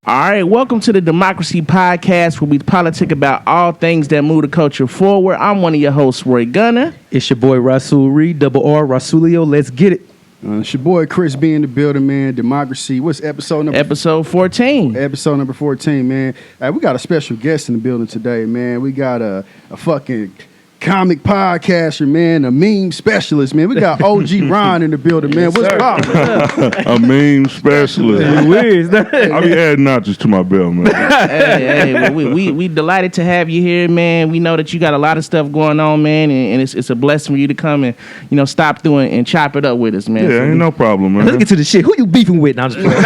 All right, welcome to the Demxcrazy podcast, where we politic about all things that move the culture forward. I'm one of your hosts, Roy Gunner. It's your boy Rasul Reed, double R, Rasulio. Let's get it. It's your boy Chris B in the building, man. Demxcrazy. What's episode number? Episode 14. Episode number 14, man. We got a special guest in the building today, man. We got a fucking comic podcaster, man, a meme specialist, man. We got OGRON in the building, man. What's up? A meme specialist. I'll be adding notches to my belt, man. Hey, we delighted to have you here, man. We know that you got a lot of stuff going on, man, and it's a blessing for you to come and stop through and chop it up with us, man. Yeah, ain't no problem, man. Let's get to the shit. Who you beefing with? No, I'm just playing.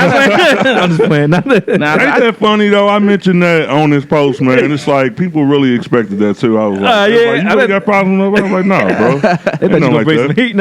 I'm just playing. Ain't that funny though? I mentioned that on this post, man. And it's like people really expected that too. I was like, yeah, you really got problems? I was like, nah, bro. They thought you gonna bring some heat.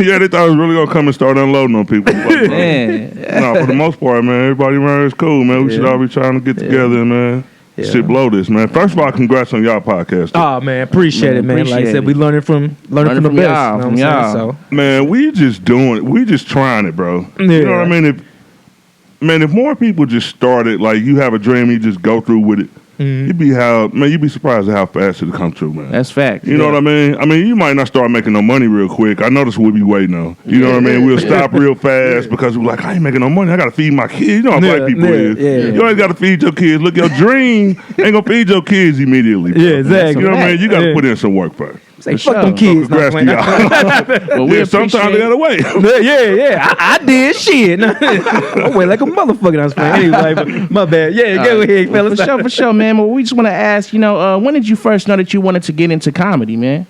Yeah, they thought I was really gonna come and start unloading on people. Like, Man. no, for the most part, man, everybody around is cool, man. We should all be trying to get together, man. Yeah. Shit, blow this, man. First of all, congrats on y'all podcast. Oh man, appreciate it, man. Like I said, we learning from the best. Y'all, You know what I'm saying? So Man, we just trying it, bro. Yeah. You know what I mean? If more people just started, like you have a dream, you just go through with it. You'd be surprised at how fast it'll come true, man. That's fact. You know what I mean? I mean, you might not start making no money real quick. I know that's what we be waiting on. You know what I mean? We'll stop real fast because we're like, I ain't making no money. I got to feed my kids. You know how black people is. Yeah. You always got to feed your kids. Look, your dream ain't going to feed your kids immediately. Bro. Yeah, exactly. You know what I mean? You got to put in some work first. say, For fuck them sure. kids. Congrats to y'all. Well, Yeah, sometimes they got to wait. Yeah. I did shit. I went like a motherfucker. I was playing anyway, but my bad. Yeah, go ahead, fellas. For sure, man. Well, we just want to ask, when did you first know that you wanted to get into comedy, man?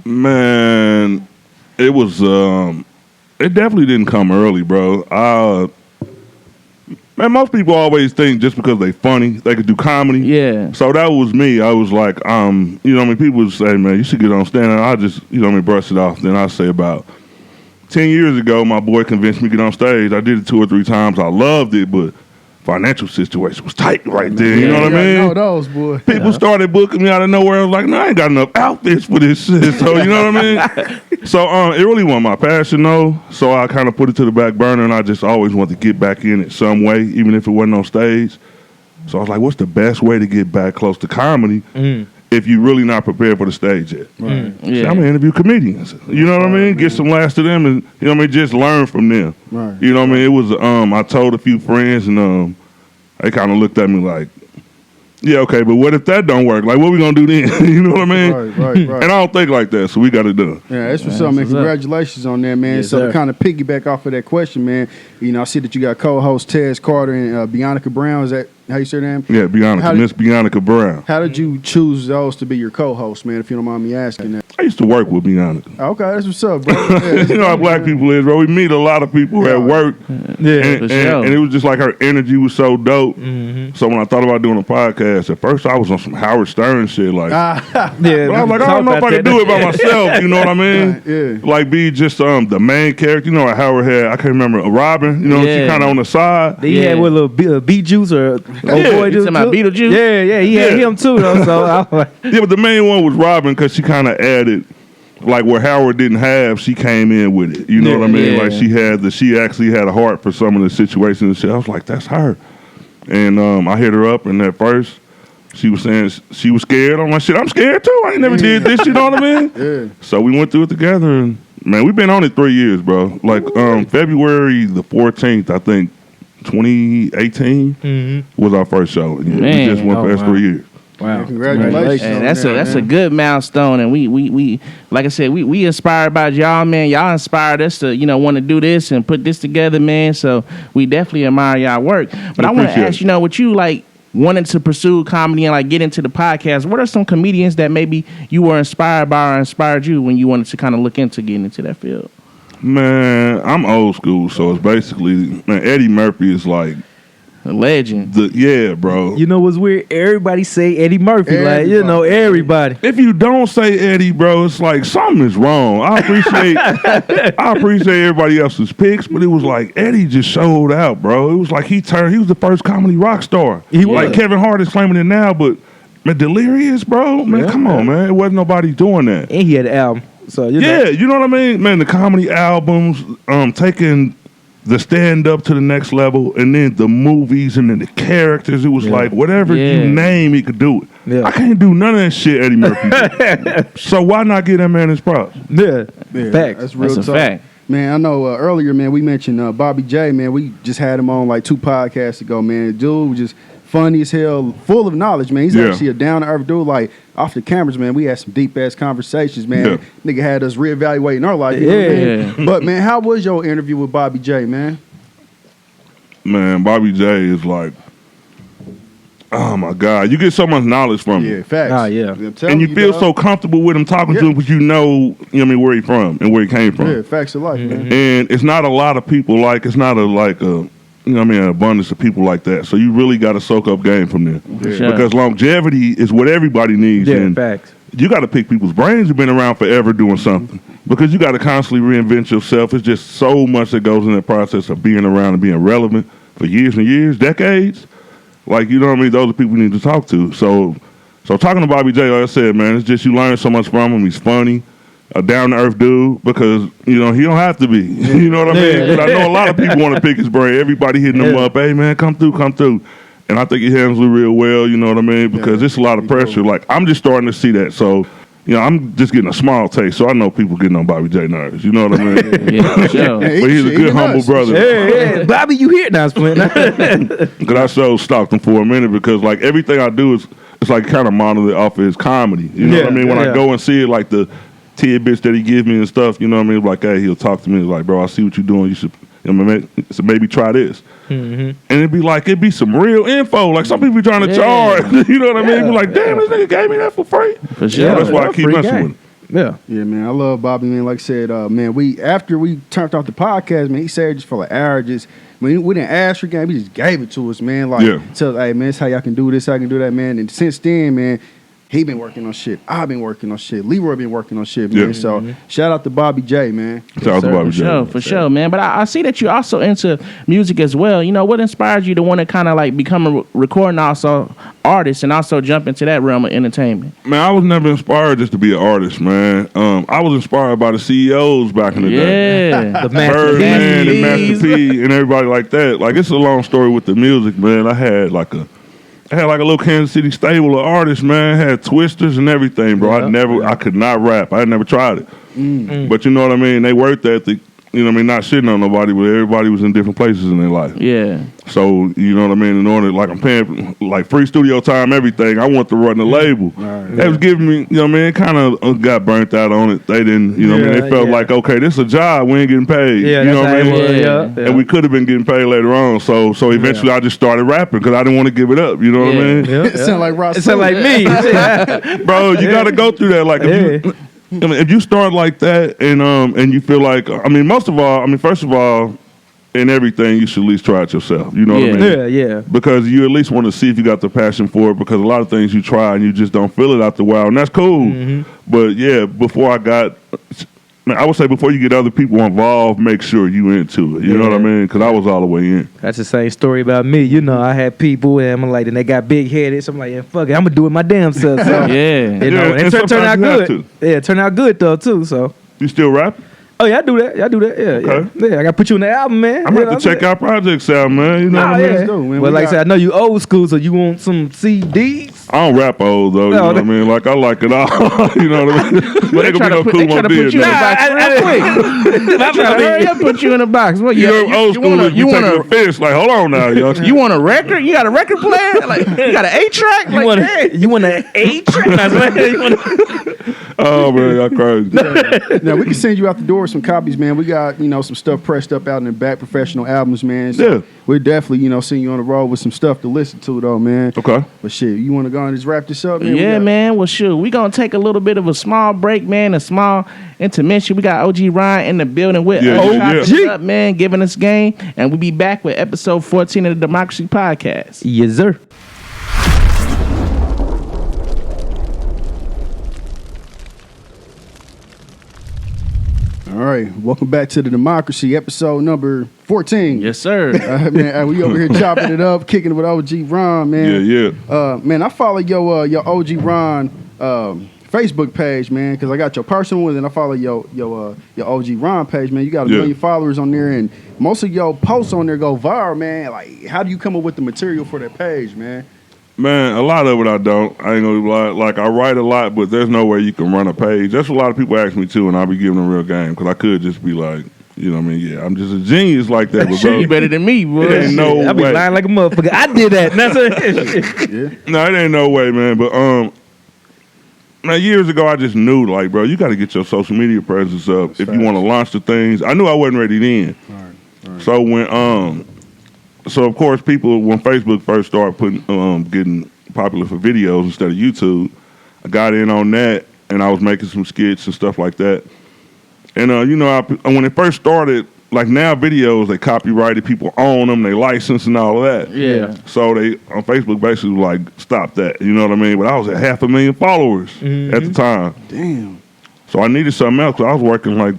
Man, it was, it definitely didn't come early, bro. Man, most people always think just because they funny, they could do comedy. Yeah. So that was me. I was like, people would say, man, you should get on stand. And I just, brush it off. Then I say about 10 years ago, my boy convinced me to get on stage. I did it 2 or 3 times. I loved it, but financial situation was tight right there. You know what I mean? know those, boy. People started booking me out of nowhere. I was like, no, I ain't got enough outfits for this shit. So, you know what I mean? So, it really wasn't my passion, though. So I kind of put it to the back burner, and I just always wanted to get back in it some way, even if it wasn't on stage. So I was like, what's the best way to get back close to comedy if you're really not prepared for the stage yet? Right. Yeah. So I'm going to interview comedians. You know what I mean? Get some laughs to them and, just learn from them. Right. You know what I mean? It was, I told a few friends, and they kind of looked at me like, yeah, okay, but what if that don't work? Like, what we going to do then? You know what I mean? Right. And I don't think like that, so we got it done. Yeah, that's what's up, man. Congratulations on that, man. Yes, So sir. to kind of piggyback off of that question, man, I see that you got co-host Tez Carter and Bianca Brown. Is that how you say her name? Yeah, Miss Bianca Brown. How did you choose those to be your co-host, man, if you don't mind me asking that? I used to work with Bianca. Okay, that's what's up, bro. Yeah, You know how black people is, bro. We meet a lot of people at work. Yeah, for sure. And it was just like her energy was so dope. So when I thought about doing a podcast, at first I was on some Howard Stern shit. Like, yeah. but I was like, I don't know if I can do it by myself. You know what I mean? Yeah. Like be just the main character. You know what Howard had? I can't remember. Robin. You know, she Yeah. kind of on the side. He had with a little beet juice or old boy You juice. talking about Beetlejuice? Yeah, he had him too, though. So I was like, Yeah, but the main one was Robin because she kind of added, like where Howard didn't have, she came in with it. You know what I mean? Yeah. Like she actually had a heart for some of the situations and shit. I was like, that's her. And I hit her up, and at first she was saying she was scared. I'm like, shit, I'm scared too. I ain't never did this. You know what I mean? Yeah. So we went through it together, and man, we've been on it 3 years, bro. Like February the 14th, I think, 2018 was our first show. Yeah, Man. we just went past 3 years. Wow. wow. Congratulations. Hey, on that's that, a good milestone, and we like I said, we inspired by y'all, man. Y'all inspired us to want to do this and put this together, man. So we definitely admire y'all work. But I want to Appreciate ask, what you like wanting to pursue comedy and like get into the podcast. What are some comedians that maybe you were inspired by or inspired you when you wanted to kind of look into getting into that field? Man, I'm old school, so it's basically, Eddie Murphy is like A legend. Bro. You know what's weird? Everybody say Eddie Murphy. Like, everybody. If you don't say Eddie, bro, it's like something is wrong. I appreciate everybody else's picks, but it was like Eddie just showed out, bro. It was like he was the first comedy rock star. He like was. Kevin Hart is claiming it now, but man, Delirious, bro. Man, come on, man. It wasn't nobody doing that. And he had an album. So, You know what I mean? Man, the comedy albums, taking the stand up to the next level, and then the movies and then the characters. It was like whatever you name, he could do it. Yeah. I can't do none of that shit Eddie Murphy did. So why not give that man his props? Yeah. Facts. That's real That's a talk. fact. Man, I know earlier, man, we mentioned Bobby J, man. We just had him on like 2 podcasts ago, man. The dude was just funny as hell, full of knowledge, man. He's actually a down-to-earth dude. Like, off the cameras, man, we had some deep-ass conversations, man. Yeah. Nigga had us reevaluating our life. You know what I mean? But, man, how was your interview with Bobby J, man? Man, Bobby J is like, oh my God, you get so much knowledge from him. Yeah, facts. Ah, yeah. I'm telling And you feel dog. so comfortable with him talking to him because you know what I mean, where he from and where he came from. Yeah, facts of life, man. And it's not a lot of people it's not a you know what I mean, an abundance of people like that. So you really got to soak up game from them. Sure. Because longevity is what everybody needs. Yeah, and facts. you got to pick people's brains who've been around forever doing something. Because you got to constantly reinvent yourself. It's just so much that goes in the process of being around and being relevant for years and years, decades. Like, you know what I mean? Those are people you need to talk to. So talking to Bobby J, like I said, man, it's just you learn so much from him. He's funny, a down-to-earth dude, because, you know, he don't have to be. You know what I mean? But I know a lot of people want to pick his brain. Everybody hitting him up, hey, man, come through. And I think he handles it real well, you know what I mean? Because it's a lot of pressure. Like, I'm just starting to see that. So, you know, I'm just getting a small taste. So I know people getting on Bobby J nerves. You know what I mean? Yeah, for sure. Yeah, But he's a good, humble brother. Yeah. Bobby, you here now, Splint? Because I so stalked him for a minute because, like, everything I do is, it's like kind of modeled off of his comedy. You know what I mean? When I go and see it, like the tidbits that he gives me and stuff, you know what I mean? Like, hey, he'll talk to me like, bro, I see what you're doing. You should, you know, maybe try this. And it'd be some real info. Like, some people be trying to charge. You know what I mean? Be like, damn, this nigga gave me that for free. For sure. So that's why I keep messing with him. Yeah. Yeah, man, I love Bobby, man. Like I said, man, after we turned off the podcast, man, he said just for the averages. We didn't ask for game, he just gave it to us, man. Like, tell us, hey, man, this how y'all can do this, how I can do that, man. And since then, man, he been working on shit. I've been working on shit. Leroy been working on shit, man. So shout out to Bobby J, man. Shout out to Bobby J. For sure, man. But I see that you're also into music as well. You know, what inspired you to want to kind of like become a recording artist and also jump into that realm of entertainment? Man, I was never inspired just to be an artist, man. I was inspired by the CEOs back in the day. Yeah. The Master Birdman and P. Master P and everybody like that. Like, it's a long story with the music, man. I had like a little Kansas City stable of artists, man. Had twisters and everything, bro. I could not rap. I had never tried it. But you know what I mean? They worked ethic, you know what I mean? Not shitting on nobody, but everybody was in different places in their life. Yeah. So, you know what I mean? In order, like, I'm paying, like, free studio time, everything. I want to run the label. They was giving me, you know what I mean? Kind of got burnt out on it. They didn't, you know what I mean? They felt like, okay, this is a job. We ain't getting paid. Yeah, you know that's what I mean? Yeah. And we could have been getting paid later on. So eventually I just started rapping because I didn't want to give it up. You know what I mean? It sound like Ross. It sound like me. Bro, you got to go through that. Like, if you start like that and you feel like, I mean, first of all, in everything, you should at least try it yourself. You know what I mean? Yeah. Because you at least want to see if you got the passion for it, because a lot of things you try and you just don't feel it after a while, and that's cool. But yeah, I would say before you get other people involved, make sure you into it. You know what I mean? Because I was all the way in. That's the same story about me. You know, I had people and I'm like, and they got big headed. So I'm like, yeah, fuck it, I'm gonna do it my damn self. So, Yeah. you know, and it turned out sometimes you have good. to. Yeah, it turned out good though too. So. You still rap? Oh yeah, I do that. Yeah. I gotta put you in the album, man. I'm going to have to check out projects out, man. You know what I mean? Let's go, man. Well, We like I got- said, I know you old school, so you want some CDs? I don't rap old, though. You know what I mean? Like, I like it all. You know what I mean? They try to put you in a box real quick. I'm Try to hurry up, put you in a box. What You know, old school is you taking want a fish. Like, hold on now, y'all. you want a record? You got a record player? Like, you got an 8-track? You Like, want hey. you want an 8-track? Oh, man, y'all crazy. Now, we can send you out the door with some copies, man. We got, you know, some stuff pressed up out in the back, professional albums, man. So Yeah. we're definitely, you know, seeing you on the road with some stuff to listen to, though, man. Okay. But shit, you want to go and just wrap this up, man? Yeah, man. Well, sure. We're going to take a little bit of a small break, man, a small intermission. We got OGRON in the building with us. Yeah. Up, man, giving us game. And we'll be back with episode 14 of the Demxcrazy Podcast. Yes, sir. All right, welcome back to the Democracy, episode number 14. Yes, sir. Man, we over here chopping it up, kicking it with OGRON, man. Yeah. Man, I follow your OGRON Facebook page, man, because I got your personal one, and I follow your OGRON page, man. You got a million followers on there, and most of your posts on there go viral, man. Like, how do you come up with the material for that page, man? Man, a lot of it I don't. I ain't gonna lie. Like, I write a lot, but there's no way you can run a page. That's what a lot of people ask me too, and I'll be giving them real game because I could just be like, you know what I mean? Yeah, I'm just a genius like that. But bro, You better than me, boy. it ain't no I be way. lying like a motherfucker. I did that. That's it. Yeah. No, it ain't no way, man. But man, years ago I just knew, like, bro, you got to get your social media presence up if you want to launch the things. I knew I wasn't ready then. Right. So when so of course people when Facebook first started putting getting popular for videos instead of YouTube, I got in on that and I was making some skits and stuff like that. And you know, when it first started, like now videos they copyrighted, people own them, they license and all of that. Yeah. So they on Facebook basically like stop that. You know what I mean? But I was at 500,000 followers at the time. Damn. So I needed something else because I was working like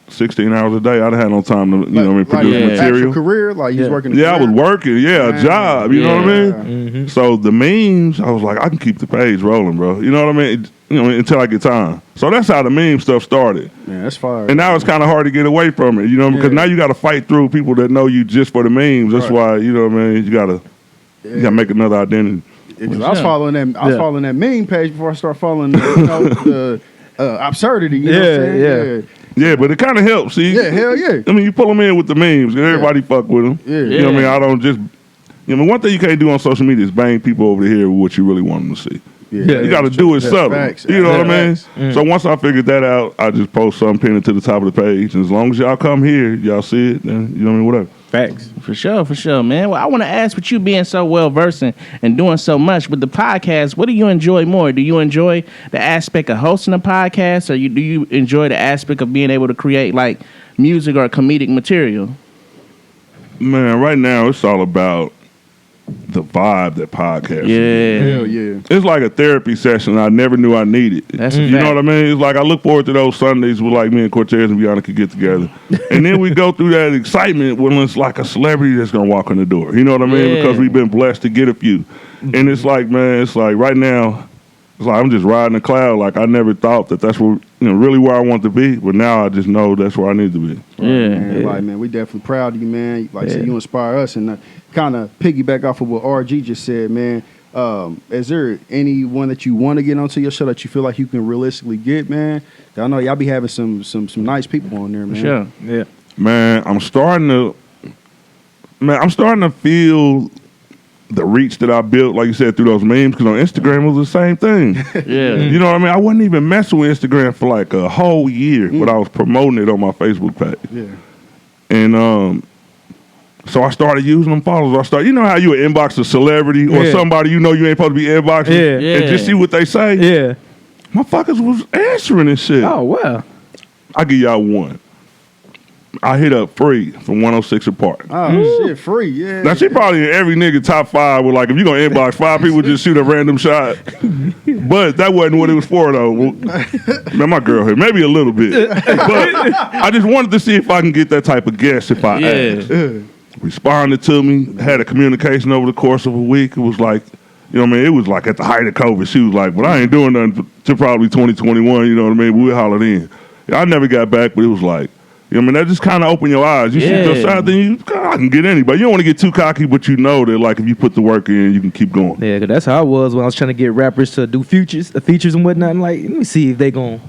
16 hours a day. I didn't have no time to, you know what I mean, produce Actual material. career, like you was working. Yeah, I was working. Yeah, a job. You know what I Yeah. mean? So the memes, I was like, I can keep the page rolling, bro. You know what I mean? You know, until I get time. So that's how the meme stuff started. Man, that's fire. And now it's kind of hard to get away from it, you know, because now you got to fight through people that know you just for the memes. That's why, you know what I mean? You got to make another identity. Because I was following that. I was following that meme page before I started following the absurdity. You know what I'm saying? Yeah, but it kind of helps. See, Yeah, hell yeah. I mean, you pull them in with the memes, and everybody fuck with them. Yeah. You know what I mean? I don't just. You know, one thing you can't do on social media is bang people over here with what you really want them to see. Yeah, You got to do it that's subtle. facts. You know what I mean? Facts. So once I figured that out, I just post something pinned to the top of the page, and as long as y'all come here, y'all see it, then you know what I mean, whatever. Facts. For sure, man. Well, I want to ask, with you being so well versed and doing so much with the podcast, what do you enjoy more? Do you enjoy the aspect of hosting a podcast, or do you enjoy the aspect of being able to create like music or comedic material? Man, right now it's all about the vibe that podcast. Yeah. Hell yeah. It's like a therapy session I never knew I needed. That's a you fact. know what I mean? It's like I look forward to those Sundays where like me and Cortez and Bianca could get together. And then we go through that excitement when it's like a celebrity that's gonna walk in the door. You know what I mean? Yeah. Because we've been blessed to get a few. And it's like, man, it's like right now, it's like I'm just riding a cloud. Like I never thought that that's where, you know, really where I want to be, but now I just know that's where I need to be. Man, like, man, we definitely proud of you, man. Like I said, you inspire us, and kind of piggyback off of what RG just said, man. Is there anyone that you want to get onto your show that you feel like you can realistically get, man? I know y'all be having some nice people on there, man. Sure. Yeah. Man, I'm starting to feel the reach that I built, like you said, through those memes, because on Instagram it was the same thing. Yeah. You know what I mean? I wasn't even messing with Instagram for like a whole year, but I was promoting it on my Facebook page. Yeah. And so I started using them followers. You know how you would inbox a celebrity or somebody you know you ain't supposed to be inboxing? Yeah. And just see what they say? Yeah. Motherfuckers was answering this shit. Oh, wow. I'll give y'all one. I hit up Free from 106 Apart. Oh, shit, free, yeah. Now, she probably in every nigga top 5 with like, if you're going to inbox 5 people, just shoot a random shot. But that wasn't what it was for, though. Well, man, my girl here, maybe a little bit. But I just wanted to see if I can get that type of guest if I asked. Responded to me, had a communication over the course of a week. It was like, you know what I mean? It was like at the height of COVID. She was like, well, I ain't doing nothing till probably 2021, you know what I mean? We'll holler in. I never got back, but it was like, you know what I mean? That just kind of opened your eyes. You shoot your side, then I can get anybody. You don't want to get too cocky, but you know that like if you put the work in, you can keep going. Yeah, 'cause that's how I was when I was trying to get rappers to do features and whatnot. I'm like, let me see if they gon'.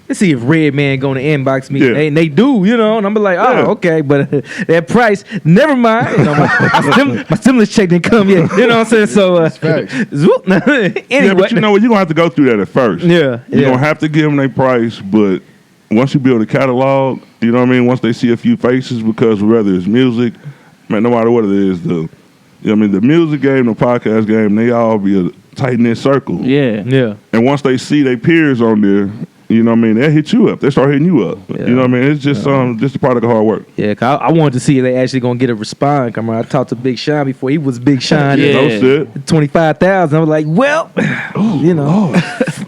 Let's see if Redman gonna inbox me. Yeah. And they do, you know, and I'm like, oh, Yeah. okay, but that price, never mind. You know, my stimulus check didn't come yet. You know what I'm saying? So, zoop. Anyway. Yeah, but you know what? You're going to have to go through that at first. Yeah, You're going to have to give them their price, but once you build a catalog, you know what I mean? Once they see a few faces, because whether it's music, man, no matter what it is, you know what I mean? The music game, the podcast game, they all be a tight-knit circle. Yeah. Yeah. And once they see their peers on there, you know what I mean, they hit you up. They start hitting you up. Yeah. You know what I mean? It's just a product of hard work. Yeah, 'cause I wanted to see if they actually gonna get a response. Come on, I talked to Big Sean before he was Big Sean. Yeah. No shit. 25,000. I was like, well, you know,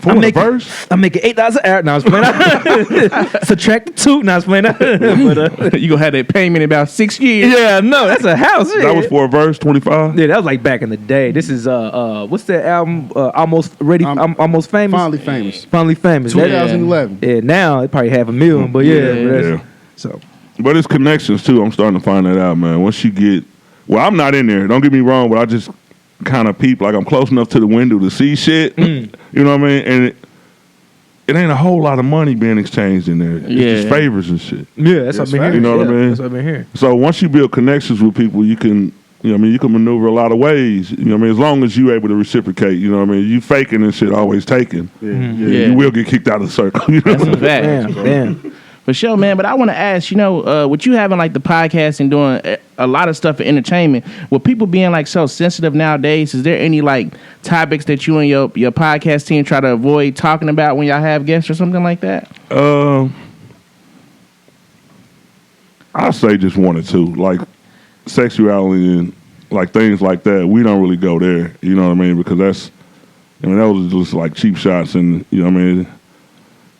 For the verse? I'm making $8 an hour. Now I was playing. Subtract the 2. Now I was playing. But You gonna have that payment in about 6 years. yeah, no, that's a house. That was for a verse, 25? Yeah, that was like back in the day. This is what's that album? Almost ready. Almost famous. Finally famous. Finally famous. 2011. Yeah, now it probably $500,000. But yeah, but that's- Yeah. so But it's connections too. I'm starting to find that out, man. Once you get, well, I'm not in there. Don't get me wrong, but I just kind of peep. Like I'm close enough to the window to see shit. You know what I mean? And it ain't a whole lot of money being exchanged in there. It's just favors and shit. yeah, that's what I've been hearing. You know what I mean? That's what I've been hearing. So once you build connections with people, you can, you know what I mean, you can maneuver a lot of ways. You know what I mean? As long as you able to reciprocate, you know what I mean? You faking and shit always taking. Yeah. You will get kicked out of the circle. You know That's what a I mean? fact. Damn. For sure, man. But I want to ask, you know, with you having like the podcast and doing a lot of stuff for entertainment, with people being like so sensitive nowadays, is there any like topics that you and your podcast team try to avoid talking about when y'all have guests or something like that? I'll say just one or two, like sexuality and like things like that. We don't really go there, you know what I mean? Because that's, I mean, those are just like cheap shots, and you know what I mean.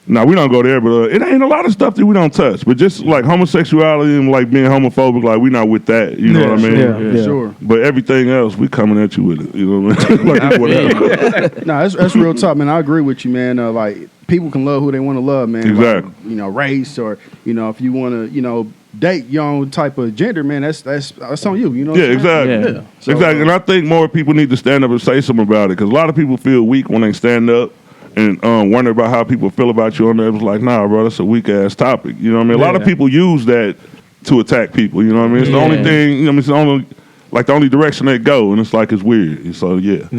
No, we don't go there, but it ain't a lot of stuff that we don't touch. But just like homosexuality and like being homophobic, like we not with that, you know what I mean? Yeah. Sure. But everything else, we coming at you with it, you know what I mean? Like, whatever. No, that's real talk, man. I agree with you, man. Like people can love who they want to love, man. Exactly. Like, you know, race or you know, if you want to, you know, date your own type of gender, man. That's on you. You know. Yeah, exactly. Yeah. So, Exactly. And I think more people need to stand up and say something about it, because a lot of people feel weak when they stand up and wonder about how people feel about you on there. It was like, nah, bro, that's a weak ass topic. You know what I mean? A lot of people use that to attack people. You know what I mean? It's the only thing. You know, it's the only like the only direction they go, and it's like it's weird. So yeah,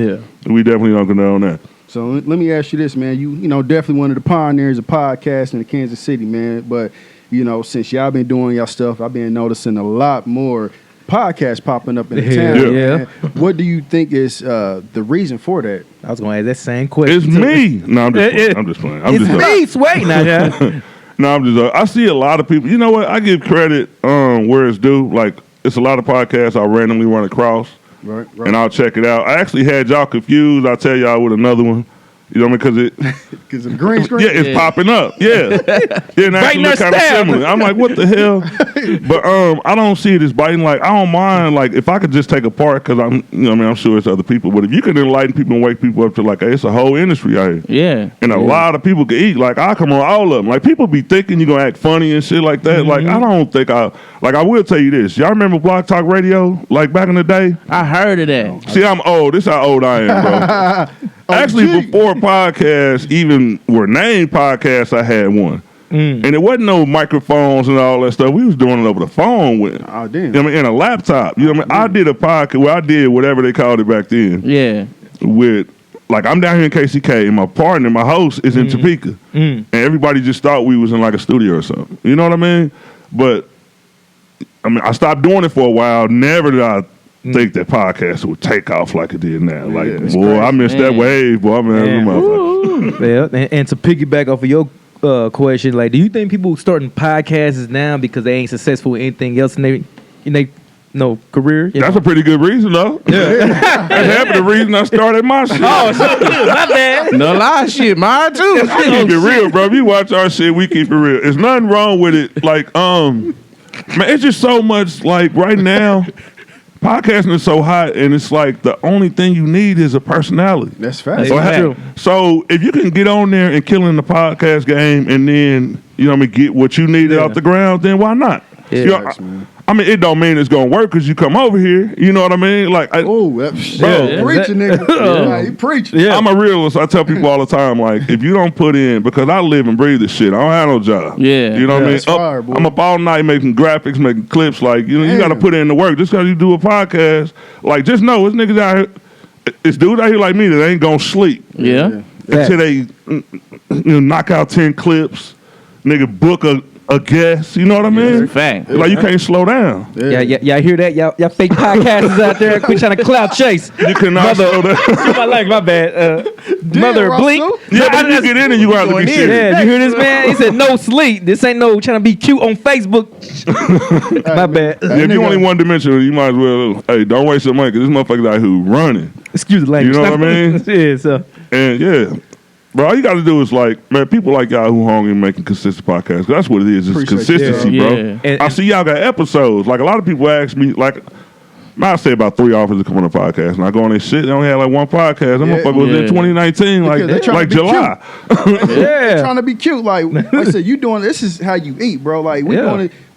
we definitely don't go down that. So let me ask you this, man. You know, definitely one of the pioneers of podcasting in Kansas City, man. But you know, since y'all been doing y'all stuff, I've been noticing a lot more podcasts popping up in the town. Yeah. Man. What do you think is the reason for that? I was gonna ask that same question. It's me. No, I'm just playing. I'm It's just me. Sweet now, yeah. No, I'm just. I see a lot of people. You know what? I give credit where it's due. Like it's a lot of podcasts I randomly run across, Right. and I'll check it out. I actually had y'all confused. I'll tell y'all with another one. You know what I mean? Because it. Because of the green screen. Yeah, it's popping up. Yeah, and actually look kind of similar. I'm like, what the hell? But I don't see it as biting. Like I don't mind. Like if I could just take a part, because I'm, you know, what I mean, I'm sure it's other people. But if you can enlighten people and wake people up to like, hey, it's a whole industry out here. Yeah. And a lot of people can eat. Like I come on all of them. Like people be thinking you're gonna act funny and shit like that. Like I don't think I will tell you this. Y'all remember Blog Talk Radio? Like back in the day? I heard of that. See, I'm old. This how old I am, bro. Actually, before podcasts even were named podcasts, I had one. And it wasn't no microphones and all that stuff. We was doing it over the phone with, Oh, damn. you know what I mean, in a laptop. You know what I mean? I did a podcast. Well, I did whatever they called it back then. Yeah. With like I'm down here in KCK, and my partner, my host, is in Topeka, and everybody just thought we was in like a studio or something. You know what I mean? But I mean, I stopped doing it for a while. Never did I think that podcast would take off like it did now. Like, it's boy, crazy. I missed that wave, boy. Man, Yeah, and to piggyback off of your question, like, do you think people starting podcasts now because they ain't successful with anything else in their career? You that's know? a pretty good reason, though. That's half of the reason I started my shit. My bad. No lie, shit. Mine too. We keep it real, bro. If you watch our shit, we keep it real. There's nothing wrong with it. Like, man, it's just so much. Like right now, podcasting is so hot, and it's like the only thing you need is a personality. That's fast. So if you can get on there and kill in the podcast game, and then you know what I mean, get what you needed off the ground, then why not? Yeah. You know, I mean, it don't mean it's gonna work because you come over here. You know what I mean? Like, Preaching, nigga. Yeah, he preaching. Yeah. I'm a realist. I tell people all the time, like, if you don't put in, because I live and breathe this shit. I don't have no job. Yeah. You know what I mean? That's fire, boy. I'm up all night making graphics, making clips. Like, you know, you got to Damn. put in the work. Just because you do a podcast, like, just know it's niggas out here. It's dudes out here like me that ain't gonna sleep Yeah. until they knock out 10 clips. Nigga book a a guest. You know what I mean? That's a fact. Like you can't slow down. Y'all hear that? Y'all fake podcasters out there, quit trying to clout chase. You cannot slow down. my bad. Mother Russell. Blink. Yeah, but you get in and you gonna have to be Going in. serious. Yeah, you hear this man? He said no sleep. This ain't no trying to be cute on Facebook. My bad. Yeah, if you only one dimensional, you might as well. Hey, don't waste your money because this motherfucker out who running. Excuse the language. You know what I mean? Yeah, so. And yeah, bro, all you got to do is like, man, people like y'all who hungry and making consistent podcasts. 'Cause that's what it is. It's Appreciate consistency, you. bro. Yeah. And- I see y'all got episodes. Like a lot of people ask me, like, I say about 3 offers to come on a podcast, and I go on this shit. They only had like one podcast. That motherfucker was in 2019, Because they trying like to be July. Yeah. Trying to be cute, like I said, you doing this is how you eat, bro. Like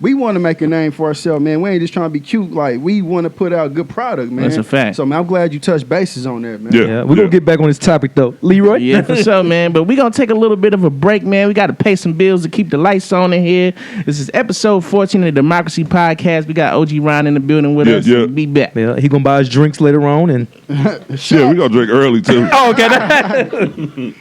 we want to make a name for ourselves, man. We ain't just trying to be cute. Like we want to put out a good product, man. That's a fact. So man, I'm glad you touched bases on that, man. Yeah, we're gonna get back on this topic though. Leroy? Yeah, for sure, man. But we're going to take a little bit of a break, man. We got to pay some bills to keep the lights on in here. This is episode 14 of the Demxcrazy Podcast. We got OGRON in the building with us. yeah. Be back. Yeah, he gonna buy us drinks later on and Yeah, we gonna drink early too. oh, okay.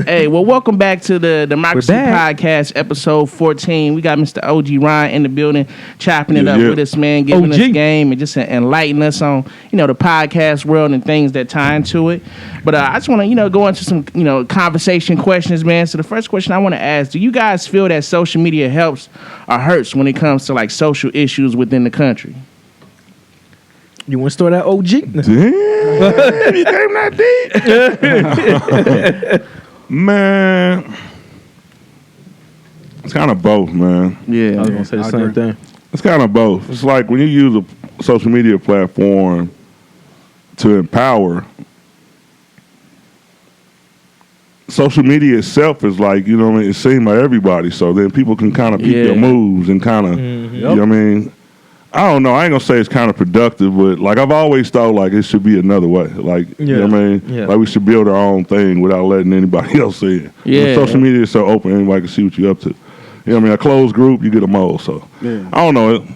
Hey, well, welcome back to the Democracy back. Podcast, episode 14. We got Mr. OGRON in the building, chopping it Yeah, up yeah. with us, man, giving us OG. game and just enlightening us on, the podcast world and things that tie into it. But I just want to, go into some, conversation questions, man. So the first question I want to ask, do you guys feel that social media helps or hurts when it comes to, like, social issues within the country? You want to start out, OG? Damn, you came that deep. Man, it's kind of both, man. Yeah. I was gonna say the I same agree. thing. It's kind of both. It's like when you use a social media platform to empower, social media itself is like, you know what I mean, it's seen by everybody. So then people can kind of peep Yeah. your moves and kind of, you know what I mean? I don't know. I ain't going to say it's kind of productive, but like I've always thought like it should be another way. Like, you know what I mean? Yeah. Like we should build our own thing without letting anybody else see it. Yeah. Social media is so open, anybody can see what you're up to. You know what I mean? A closed group, you get a mole. So Yeah. I don't know.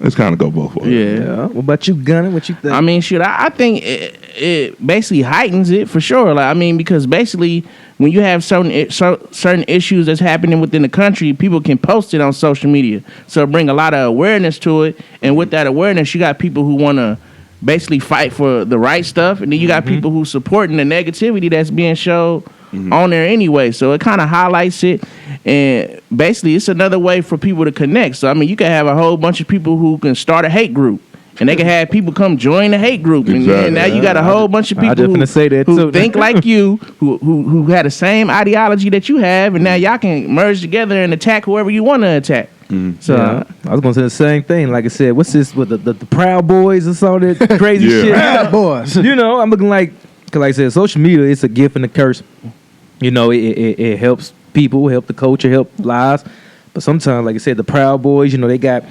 It's kind of go both ways. Yeah. Yeah. What about you, Gunner? What you think? I mean, shit, I think it basically heightens it for sure. Like, I mean, because basically when you have certain issues that's happening within the country, people can post it on social media. So bring a lot of awareness to it. And with that awareness, you got people who want to basically fight for the right stuff. And then you got people who supporting the negativity that's being shown on there anyway. So it kind of highlights it. And basically, it's another way for people to connect. So, I mean, you can have a whole bunch of people who can start a hate group. And they can have people come join the hate group. Exactly. And now you got a whole bunch of I people just who, finna say that who too. think like you, who had the same ideology that you have. And now y'all can merge together and attack whoever you want to attack. So, Yeah. I was gonna say the same thing. Like I said, what's this with the Proud Boys and all that crazy Yeah. shit? Bad boys. You know, I'm looking like, cause like I said, social media, it's a gift and a curse. You know, it helps people, help the culture, help lives. But sometimes, like I said, the Proud Boys, you know, they got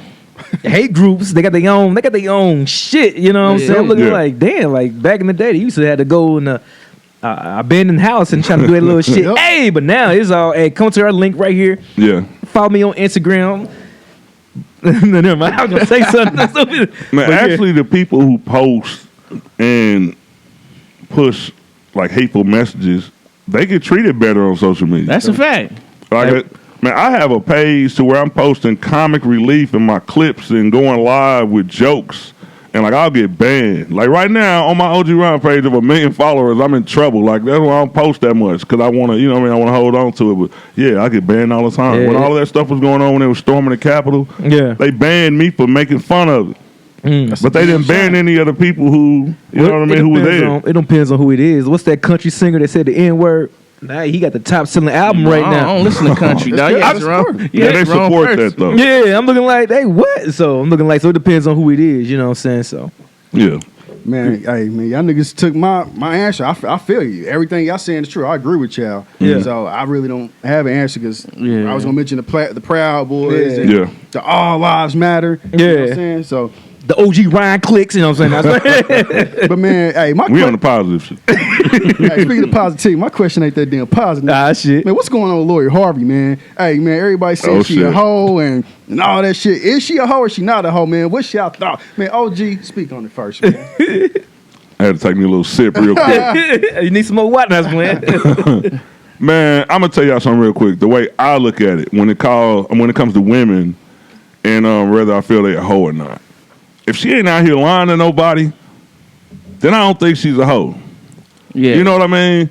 hate groups. They got their own shit. You know what I'm saying? I'm looking Yeah. like, damn, like back in the day, they used to have to go in a abandoned house and try to do that little shit. Yep. Hey, but now it's all, hey, come to our link right here. Yeah. Follow me on Instagram. No, never mind. I was gonna say something. Man, But yeah. actually, the people who post and push like hateful messages, they get treated better on social media. that's a fact. Like, man, I have a page to where I'm posting comic relief in my clips and going live with jokes, and like I'll get banned. Like right now on my OGRON page of 1 million followers, I'm in trouble. Like that's why I don't post that much because I want to, you know what I mean? I want to hold on to it. But yeah, I get banned all the time. Yeah. When all of that stuff was going on when they were storming the Capitol, Yeah. they banned me for making fun of it. But they didn't ban any of the people who, you know what I mean, who were there. It depends on who it is. What's that country singer that said the N word? Nah, he got the top selling album right I now. don't listen to country, dog. good. Yeah, I that's wrong. support. Yeah, they that's wrong support person. that though. Yeah, I'm looking like, hey, what? So I'm looking like, so it depends on who it is. You know what I'm saying? So Yeah. Man, hey, man, y'all niggas took my answer. I feel you. Everything y'all saying is true. I agree with y'all. Yeah. So I really don't have an answer because Yeah. I was gonna mention the Proud Boys Yeah. and Yeah. the All Lives Matter. You know what Yeah. I'm saying? So the OGRON clicks. You know what I'm saying? But man, hey, We on the positive shit. hey, speaking of positivity, my question ain't that damn positive. Shit. Man, what's going on with Lori Harvey, man? Hey, man, everybody saying Oh, she shit. a hoe and all that shit. Is she a hoe or she not a hoe, man? What's y'all thought? Man, OG, speak on it first, man. I had to take me a little sip real quick. You need some more white nuts, man. Man, I'm gonna tell y'all something real quick. The way I look at it when it comes to women, and whether I feel they a hoe or not. If she ain't out here lying to nobody, then I don't think she's a hoe. Yeah. You know what I mean?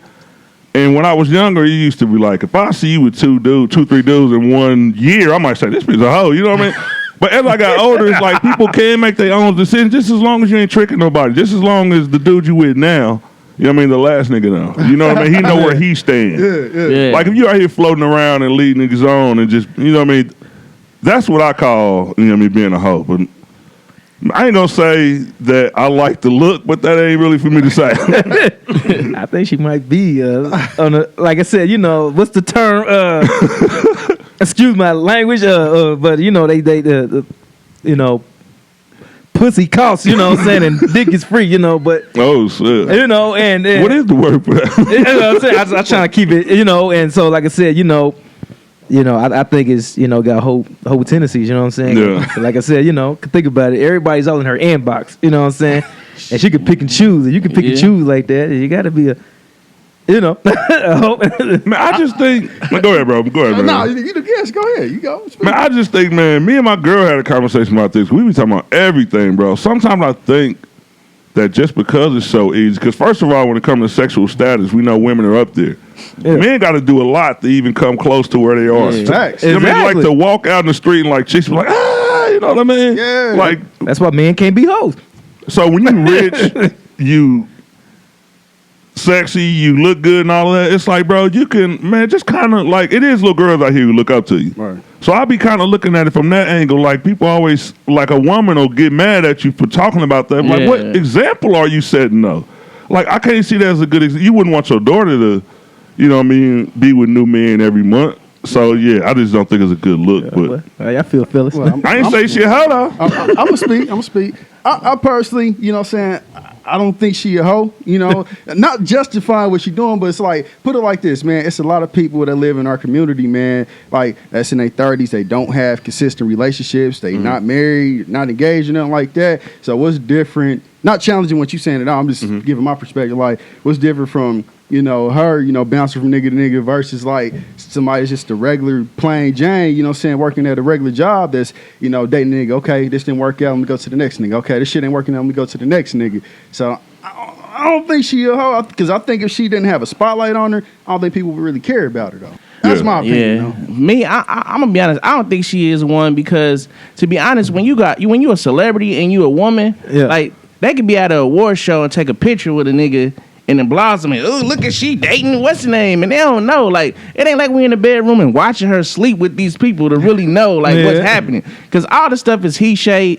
And when I was younger, you used to be like, if I see you with two, three dudes in 1 year, I might say this bitch a hoe. You know what I mean? But as I got older, it's like people can make their own decisions just as long as you ain't tricking nobody. Just as long as the dude you with now, you know what I mean, the last nigga know. You know what I mean? He know where he stands. Yeah. Like if you out here floating around and leading niggas on and just, you know what I mean? That's what I call, you know what I mean, being a hoe. But I ain't gonna say that I like the look, but that ain't really for me to say. I think she might be on a, like I said, you know, what's the term? Excuse my language, but you know, they you know, pussy costs, you know what I'm saying, and dick is free, you know, but Oh shit. you know, and What is the word for that? you know what I'm saying? I'm trying to keep it, you know, and so like I said, you know, I think it's, you know, got whole tendencies, you know what I'm saying? Yeah. Like I said, you know, think about it. Everybody's all in her inbox, you know what I'm saying? And she could pick and choose, and you can pick and choose like that. You got to be a, you know, a hoe. Man, I just think. Man, go ahead, bro. Go ahead, man. No, you the guest. Go ahead. You go. Speak. Man, I just think, man, me and my girl had a conversation about this. We be talking about everything, bro. Sometimes I think that just because it's so easy, because first of all, when it comes to sexual status, we know women are up there. Yeah. Men got to do a lot to even come close to where they are. Yeah. Facts. You know what I mean? Exactly. Like to walk out in the street and like chicks be like, you know what I mean? Yeah. Like, That's why men can't be hoes. so when you rich, you sexy, you look good and all of that, it's like, bro, you can, man, just kind of like, it is little girls out here who look up to you. Right. So I be kind of looking at it from that angle. Like people always, like a woman will get mad at you for talking about that. Like, Yeah. what example are you setting though? Like, I can't see that as a good example. You wouldn't want your daughter to, you know what I mean, be with new men every month. So yeah, I just don't think it's a good look. But I feel Phyllis. Well, I ain't say shit. Hold on. I'm gonna speak. I'm gonna speak. I personally, you know what I'm saying, I don't think she a hoe, you know, not justifying what she doing, but it's like, put it like this, man, it's a lot of people that live in our community, man, like that's in their 30s, they don't have consistent relationships, they not married, not engaged, or nothing like that. So what's different, not challenging what you saying at all, I'm just giving my perspective, like what's different from, you know, her, you know, bouncing from nigga to nigga versus like somebody's just a regular plain Jane, you know what I'm saying, working at a regular job that's, you know, dating a nigga, okay, this didn't work out, let me go to the next nigga. Okay, this shit ain't working out, let me go to the next nigga. So I don't think she a hoe, because I think if she didn't have a spotlight on her, I don't think people would really care about her though. That's Yeah. my opinion. Yeah, Though. me, I'm gonna be honest. I don't think she is one because, to be honest, when you a celebrity and you a woman, Yeah. like they could be at an award show and take a picture with a nigga and then blossom and, oh, look at she dating what's the name, and they don't know. Like it ain't like we in the bedroom and watching her sleep with these people to really know like what's happening. Because all the stuff is he say,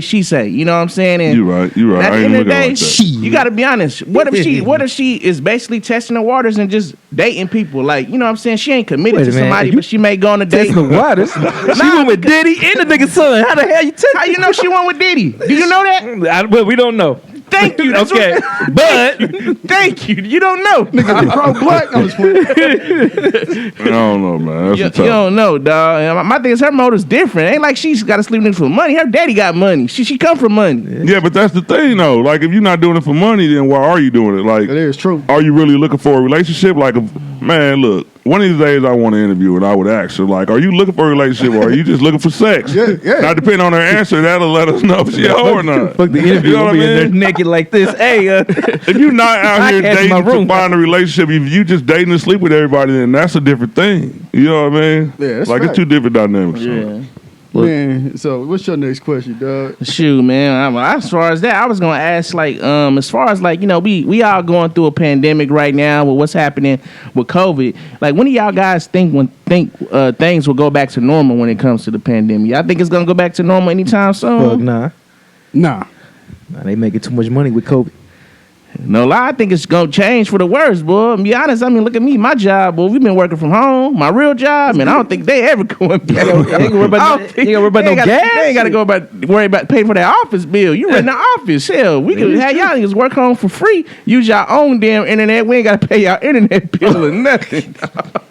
she say. You know what I'm saying? And You right. You right. at I the ain't end of the looking day, like that. you got to be honest. What if she is basically testing the waters and just dating people? Like, you know what I'm saying? She ain't committed Wait to a minute, somebody, you but she may go on a date. Testing the waters. She went with Diddy and the nigga's son. How the hell you How you know she went with Diddy? Do you know that? well, we don't know. Thank you. That's Okay, what- but Thank you. You don't know. Nigga, pro-black, I'm just playing. I don't know, man. That's You, a you tough. don't know, dog. And my thing is her motive's different. Ain't like she's got to sleep with niggas for money. Her daddy got money. She come from money. Yeah, but that's the thing, though. Like, if you're not doing it for money, then why are you doing it? Like, It is true. are you really looking for a relationship? Like, man, look, one of these days I want to interview and I would ask her, like, are you looking for a relationship or are you just looking for sex? Yeah, yeah. Now, depending on her answer, that'll let us know if she a hoe or not. fuck the interview. You know We'll what be I in there mean? naked like this. Hey, If you're not out here Podcast in dating my to room. find a relationship, if you just dating to sleep with everybody, then that's a different thing. You know what I mean? Yeah, that's like, fact. it's two different dynamics. Yeah. Man, so what's your next question, dog? Shoot, man. As far as that, I was gonna ask, like, as far as like, you know, we all going through a pandemic right now with what's happening with COVID. Like, when do y'all guys think things will go back to normal when it comes to the pandemic? Y'all think it's gonna go back to normal anytime soon? fuck nah. Nah. Nah, they making too much money with COVID. No lie, I think it's gonna change for the worse, boy. To be honest, I mean, look at me, my job, boy. We've been working from home. My real job, man. I don't think they ever going back. You ain't gonna worry about, no gas. They ain't gotta worry about paying for that office bill. You rent the office, hell. We can have y'all niggas work home for free. Use your own damn internet. We ain't gotta pay y'all internet bill or nothing.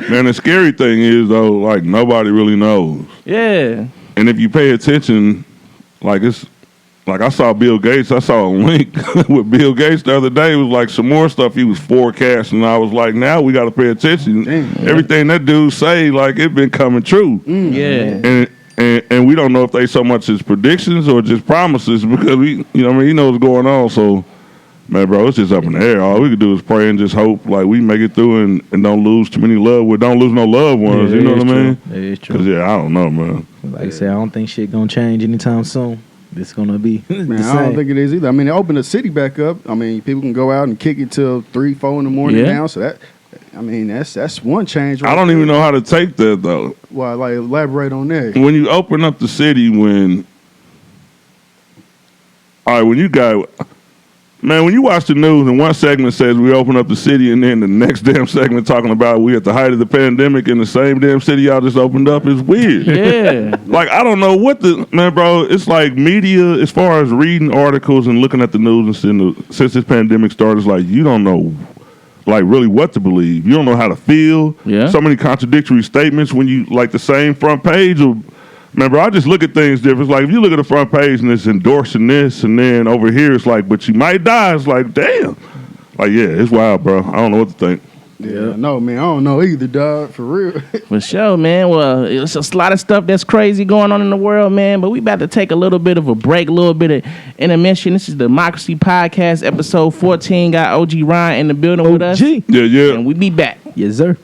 Man, the scary thing is though, like nobody really knows. Yeah. And if you pay attention, like it's like I saw Bill Gates. I saw a link with Bill Gates the other day. It was like some more stuff he was forecasting. I was like, now we got to pay attention. Everything that dude say, like it been coming true. Yeah. And we don't know if they so much as predictions or just promises because we, you know, what I mean, he knows what's going on. So, man, bro, it's just up in the air. All we can do is pray and just hope like we make it through and don't lose too many don't lose no loved ones. You know what I mean? It is true. Because I don't know, man. Like I said, I don't think shit gonna change anytime soon. It's gonna be Man, I don't think it is either. I mean, they opened the city back up. I mean, people can go out and kick it till 3, 4 in the morning now. So that, I mean, that's one change. Right I don't even know how to take that though. Well, like elaborate on that. When you open up the city, when you got, man, when you watch the news and one segment says we open up the city and then the next damn segment talking about we at the height of the pandemic in the same damn city y'all just opened up is weird. Yeah. Like, I don't know what man, bro, it's like media, as far as reading articles and looking at the news and since this pandemic started, it's like you don't know, like, really what to believe. You don't know how to feel. Yeah. So many contradictory statements when you, like, the same front page of, remember, I just look at things different. It's like, if you look at the front page and it's endorsing this, and then over here it's like, but you might die. It's like, damn. Like, yeah, it's wild, bro. I don't know what to think. Yeah, no, man, I don't know either, dog. For real. For sure, man. Well, it's a lot of stuff that's crazy going on in the world, man. But we about to take a little bit of a break, a little bit of intermission. This is the Democracy Podcast, episode 14. Got OGRON in the building with us. Yeah. And we be back. yes, sir.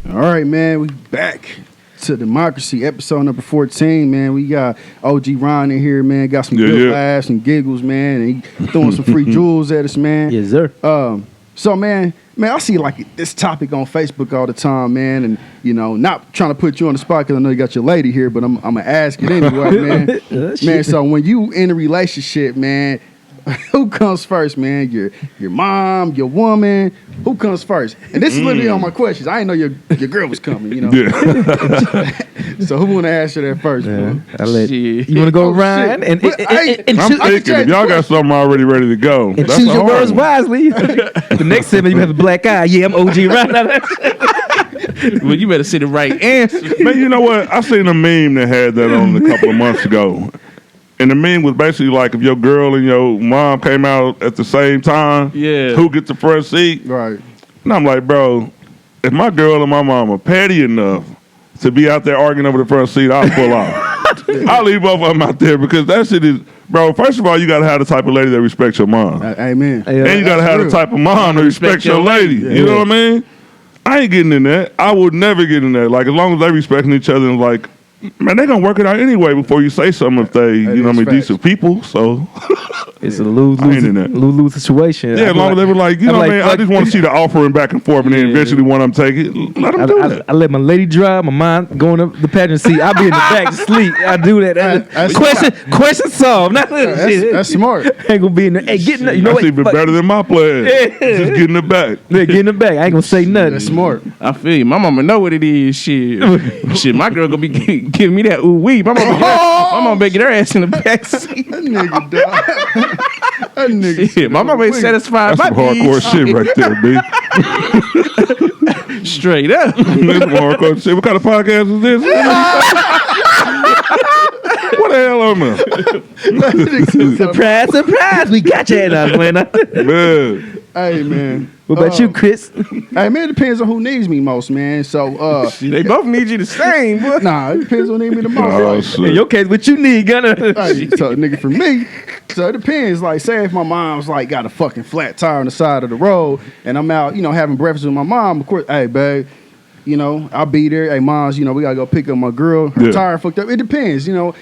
All right, man, we back to Democracy, episode number 14, man. We got OGRON in here, man. Got some good laughs and giggles, man. And he throwing some free jewels at us, man. Yes, sir. So, man, I see like this topic on Facebook all the time, man. And, you know, not trying to put you on the spot because I know you got your lady here, but I'm going to ask it anyway, man. Man, so when you in a relationship, man, who comes first, man? Your mom, your woman? Who comes first? And this is literally on my questions. I didn't know your girl was coming, you know. Yeah. So who want to answer that first, man? You want to go Ryan and I'm thinking, if y'all got something already ready to go, and that's choose a your hard words one. wisely. The next segment, you have a black eye. Yeah, I'm OGRON. Well, you better say the right answer. Man, you know what? I seen a meme that had that on a couple of months ago. And the meme was basically like if your girl and your mom came out at the same time, who gets the front seat? Right. And I'm like, bro, if my girl and my mom are petty enough to be out there arguing over the front seat, I'll pull off. I'll leave both of them out there because that shit is, bro, first of all, you got to have the type of lady that respects your mom. Amen. And you got to have the type of mom that respects your lady. You know what I mean? I ain't getting in that. I would never get in that. Like, as long as they respecting each other and like, man, they gonna work it out anyway before you say something if they, you know what I mean, decent people. So it's a lose situation. Yeah, as long as they were like, you know what I mean, I just want to see the offering back and forth and then eventually one of them take it. Let them do that. I let my lady drive, my mind going up the passenger seat. I'll be in the back to sleep. I do that. Question solved. That's smart. I ain't gonna be in there. Hey, getting you know That's even better than my plan. Just get in the back. Yeah, get in the back. I ain't gonna say nothing. That's smart. I feel you. My mama know what it is. Shit, my girl gonna be giving me that ooh wee. My mama better get her ass in the back seat. That nigga, dog. That nigga. Shit, my mama ain't satisfied. That's some hardcore shit right there, B. Straight up. That's some hardcore shit. What kind of podcast is this? What the hell am I? Surprise, surprise. We got you in Atlanta. Man. Hey, man. What about you, Chris? Hey, man, it depends on who needs me most, man. So, they both need you the same, boy. nah, it depends on who needs me the most. Oh, Right? shit. In your case, what you need, Gunner? Hey, so, nigga, for me, so it depends. Like, say if my mom's like got a fucking flat tire on the side of the road, and I'm out, you know, having breakfast with my mom. Of course, hey, babe, you know, I'll be there. Hey, moms, you know, we gotta go pick up my girl. Her tire fucked up. It depends, you know.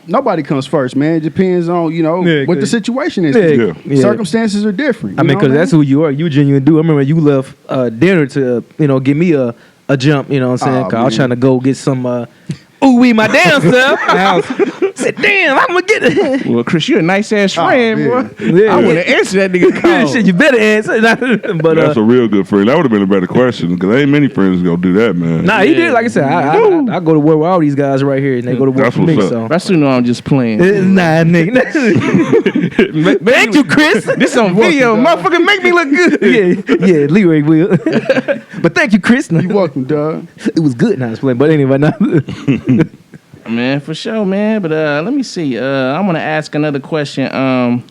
Nobody comes first, man. It depends on, you know, what the situation is. Yeah. Circumstances are different. I mean, because that's who you are. You genuine do. I remember you left dinner to, you know, give me a jump, you know what I'm saying? Because I was trying to go get some ooh-wee my damn self. I said, damn, I'm gonna get it. Well, Chris, you're a nice ass friend, man. boy. Yeah. I want to answer that nigga call. Shit, you better answer. But That's a real good friend. That would have been a better question because ain't many friends gonna do that, man. nah, he did. Like I said, I go to work with all these guys right here, and they go to work That's for me. what's So I still know I'm just playing. nah, nigga. Thank you, Chris. This on video, motherfucker, make me look good. yeah, Leroy will. But thank you, Chris. You welcome, dog. It was good. Now I was playing, but anyway, now. Man, for sure, man. But let me see. I want to ask another question.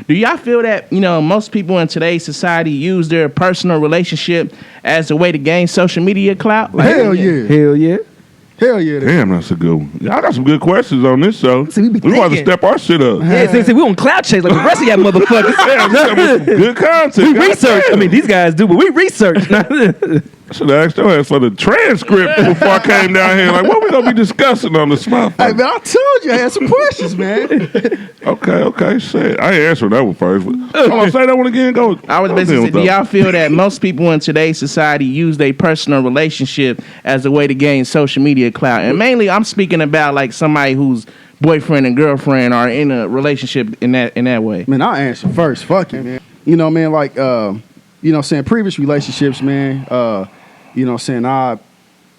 Do y'all feel that, most people in today's society use their personal relationship as a way to gain social media clout? Hell yeah. Hell yeah. Hell yeah. Damn, that's a good one. Y'all got some good questions on this show. See, we be We about to thinking. step our shit up. Yeah, see, we on cloud chase like the rest of y'all motherfuckers. Damn, we got some good content. We research. I mean, these guys do, but we research. I should have asked your ass for the transcript before I came down here. Like, what we gonna be discussing on the spot? Hey, man, I told you I had some questions, man. Okay, shit. I ain't answering that one first. But, hold on, say that one again. Go. I was basically saying, do y'all feel that most people in today's society use their personal relationship as a way to gain social media clout? And mainly, I'm speaking about like somebody who's boyfriend and girlfriend are in a relationship in that way. Man, I'll answer first. Fuck it, man. Man, like, saying previous relationships, man,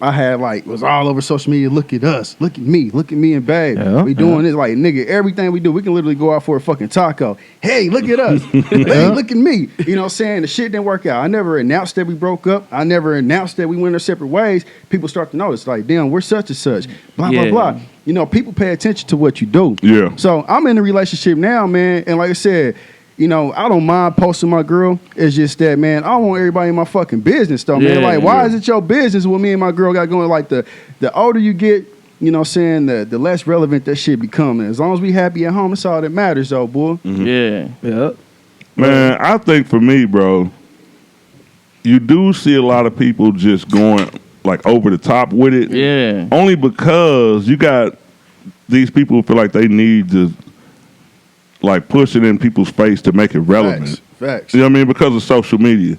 I had like was all over social media. Look at us, look at me and babe. Yeah, We doing this like nigga. Everything we do, we can literally go out for a fucking taco. Hey, look at us. Hey, look at me. The shit didn't work out. I never announced that we broke up. I never announced that we went our separate ways. People start to notice like, damn, we're such and such. Blah Yeah. blah blah. People pay attention to what you do. Yeah. So I'm in a relationship now, man, and like I said, I don't mind posting my girl. It's just that, man, I don't want everybody in my fucking business, though, man. Yeah, Like, why yeah. is it your business what me and my girl got going? Like, the older you get, the less relevant that shit becoming. As long as we happy at home, that's all that matters, though, boy. Yeah. Yeah. Man, I think for me, bro, you do see a lot of people just going like over the top with it. Yeah. Only because you got these people who feel like they need to like push it in people's face to make it relevant. Facts. You know what I mean? Because of social media.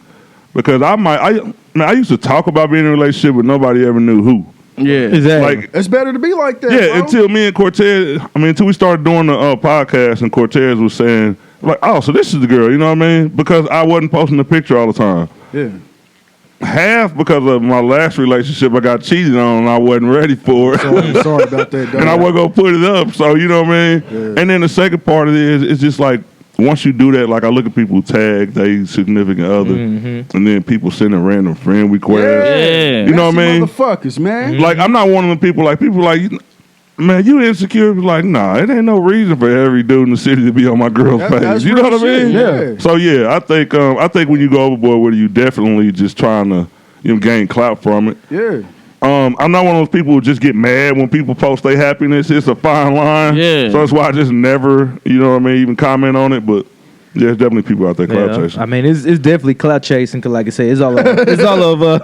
Because I used to talk about being in a relationship, but nobody ever knew who. Yeah. Exactly. Like, It's better to be like that, yeah, bro. until me and Cortez, until we started doing the podcast, and Cortez was saying, like, oh, so this is the girl, you know what I mean? Because I wasn't posting the picture all the time. Yeah. Half because of my last relationship, I got cheated on and I wasn't ready for it. So I'm sorry about that, dog. And I wasn't going to put it up, so you know what I mean? Yeah. And then the second part of it is, it's just like, once you do that, like I look at people who tag they significant other, and then people sending random friend requests. Yeah. You know what I Messy mean? motherfuckers, man. Like, I'm not one of them people like, man, you insecure? Like, nah, it ain't no reason for every dude in the city to be on my girl's page. That's You know real what I mean? shit, yeah. So yeah, I think when you go overboard with it, you definitely just trying to gain clout from it. Yeah. I'm not one of those people who just get mad when people post their happiness. It's a fine line. Yeah. So that's why I just never, even comment on it. But yeah, there's definitely people out there clout Yeah. chasing. I mean, it's definitely clout chasing. Cause like I said, it's all over.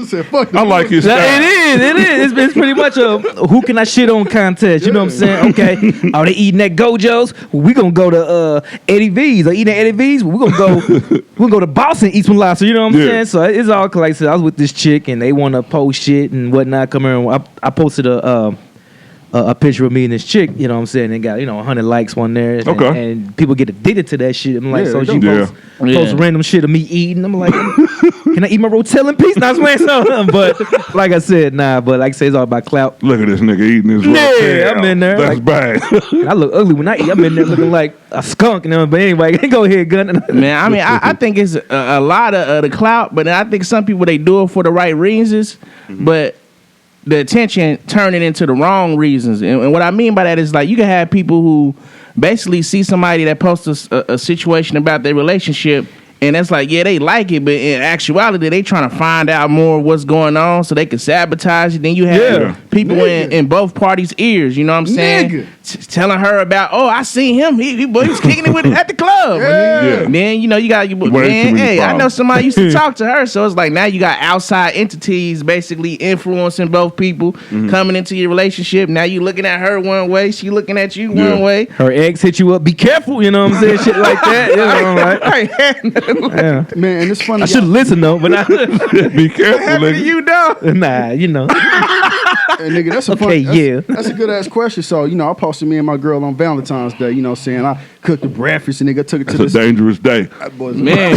Said, fuck the I like his Nah, style. it is. It's pretty much a who can I shit on contest. You know what I'm saying? Okay, are they eating at Gojo's? We gonna go to Eddie V's. Are eating at Eddie V's? We gonna go to Boston and eat some lobster. You know what I'm Yeah. saying? So it's all like I said. I was with this chick and they want to post shit and whatnot. Come here, and I posted a picture of me and this chick. You know what I'm saying? It got 100 likes one there. And, Okay. and people get addicted to that shit. I'm like, Yeah, so they she do. posts Yeah. random shit of me eating. I'm like, can I eat my rotel in peace? Not playing something. But like I said, nah. But like I say, it's all about clout. Look at this nigga eating his Yeah, rotel. I'm in there. That's Like- bad. I look ugly when I eat. I'm in there looking like a skunk. But anyway, go ahead, gun. Man, I mean, I think it's a lot of the clout, but I think some people, they do it for the right reasons, but the attention turn it into the wrong reasons. And what I mean by that is, like, you can have people who basically see somebody that posts a situation about their relationship, and that's like, yeah, they like it, but in actuality, they trying to find out more of what's going on so they can sabotage it. Then you have Yeah. people in both parties' ears, you know what I'm saying? Nigga. Telling her about, oh, I seen him. He was kicking it with at the club. Yeah. Then, you got too man, many hey, I know problems. somebody used to talk to her. So it's like now you got outside entities basically influencing both people coming into your relationship. Now you looking at her one way, she looking at you Yeah. one way. Her ex hit you up. Be careful. You know what I'm saying? Shit like that. You know, right? I ain't had nothing like Yeah. Man, and it's funny. I should have listened though, but Be careful, that to nigga. you, dog. nah, you know. nigga, that's a Okay, that's a good ass question. So, I posted me and my girl on Valentine's Day, saying I cooked the breakfast and nigga took it to It's a dangerous day. Man,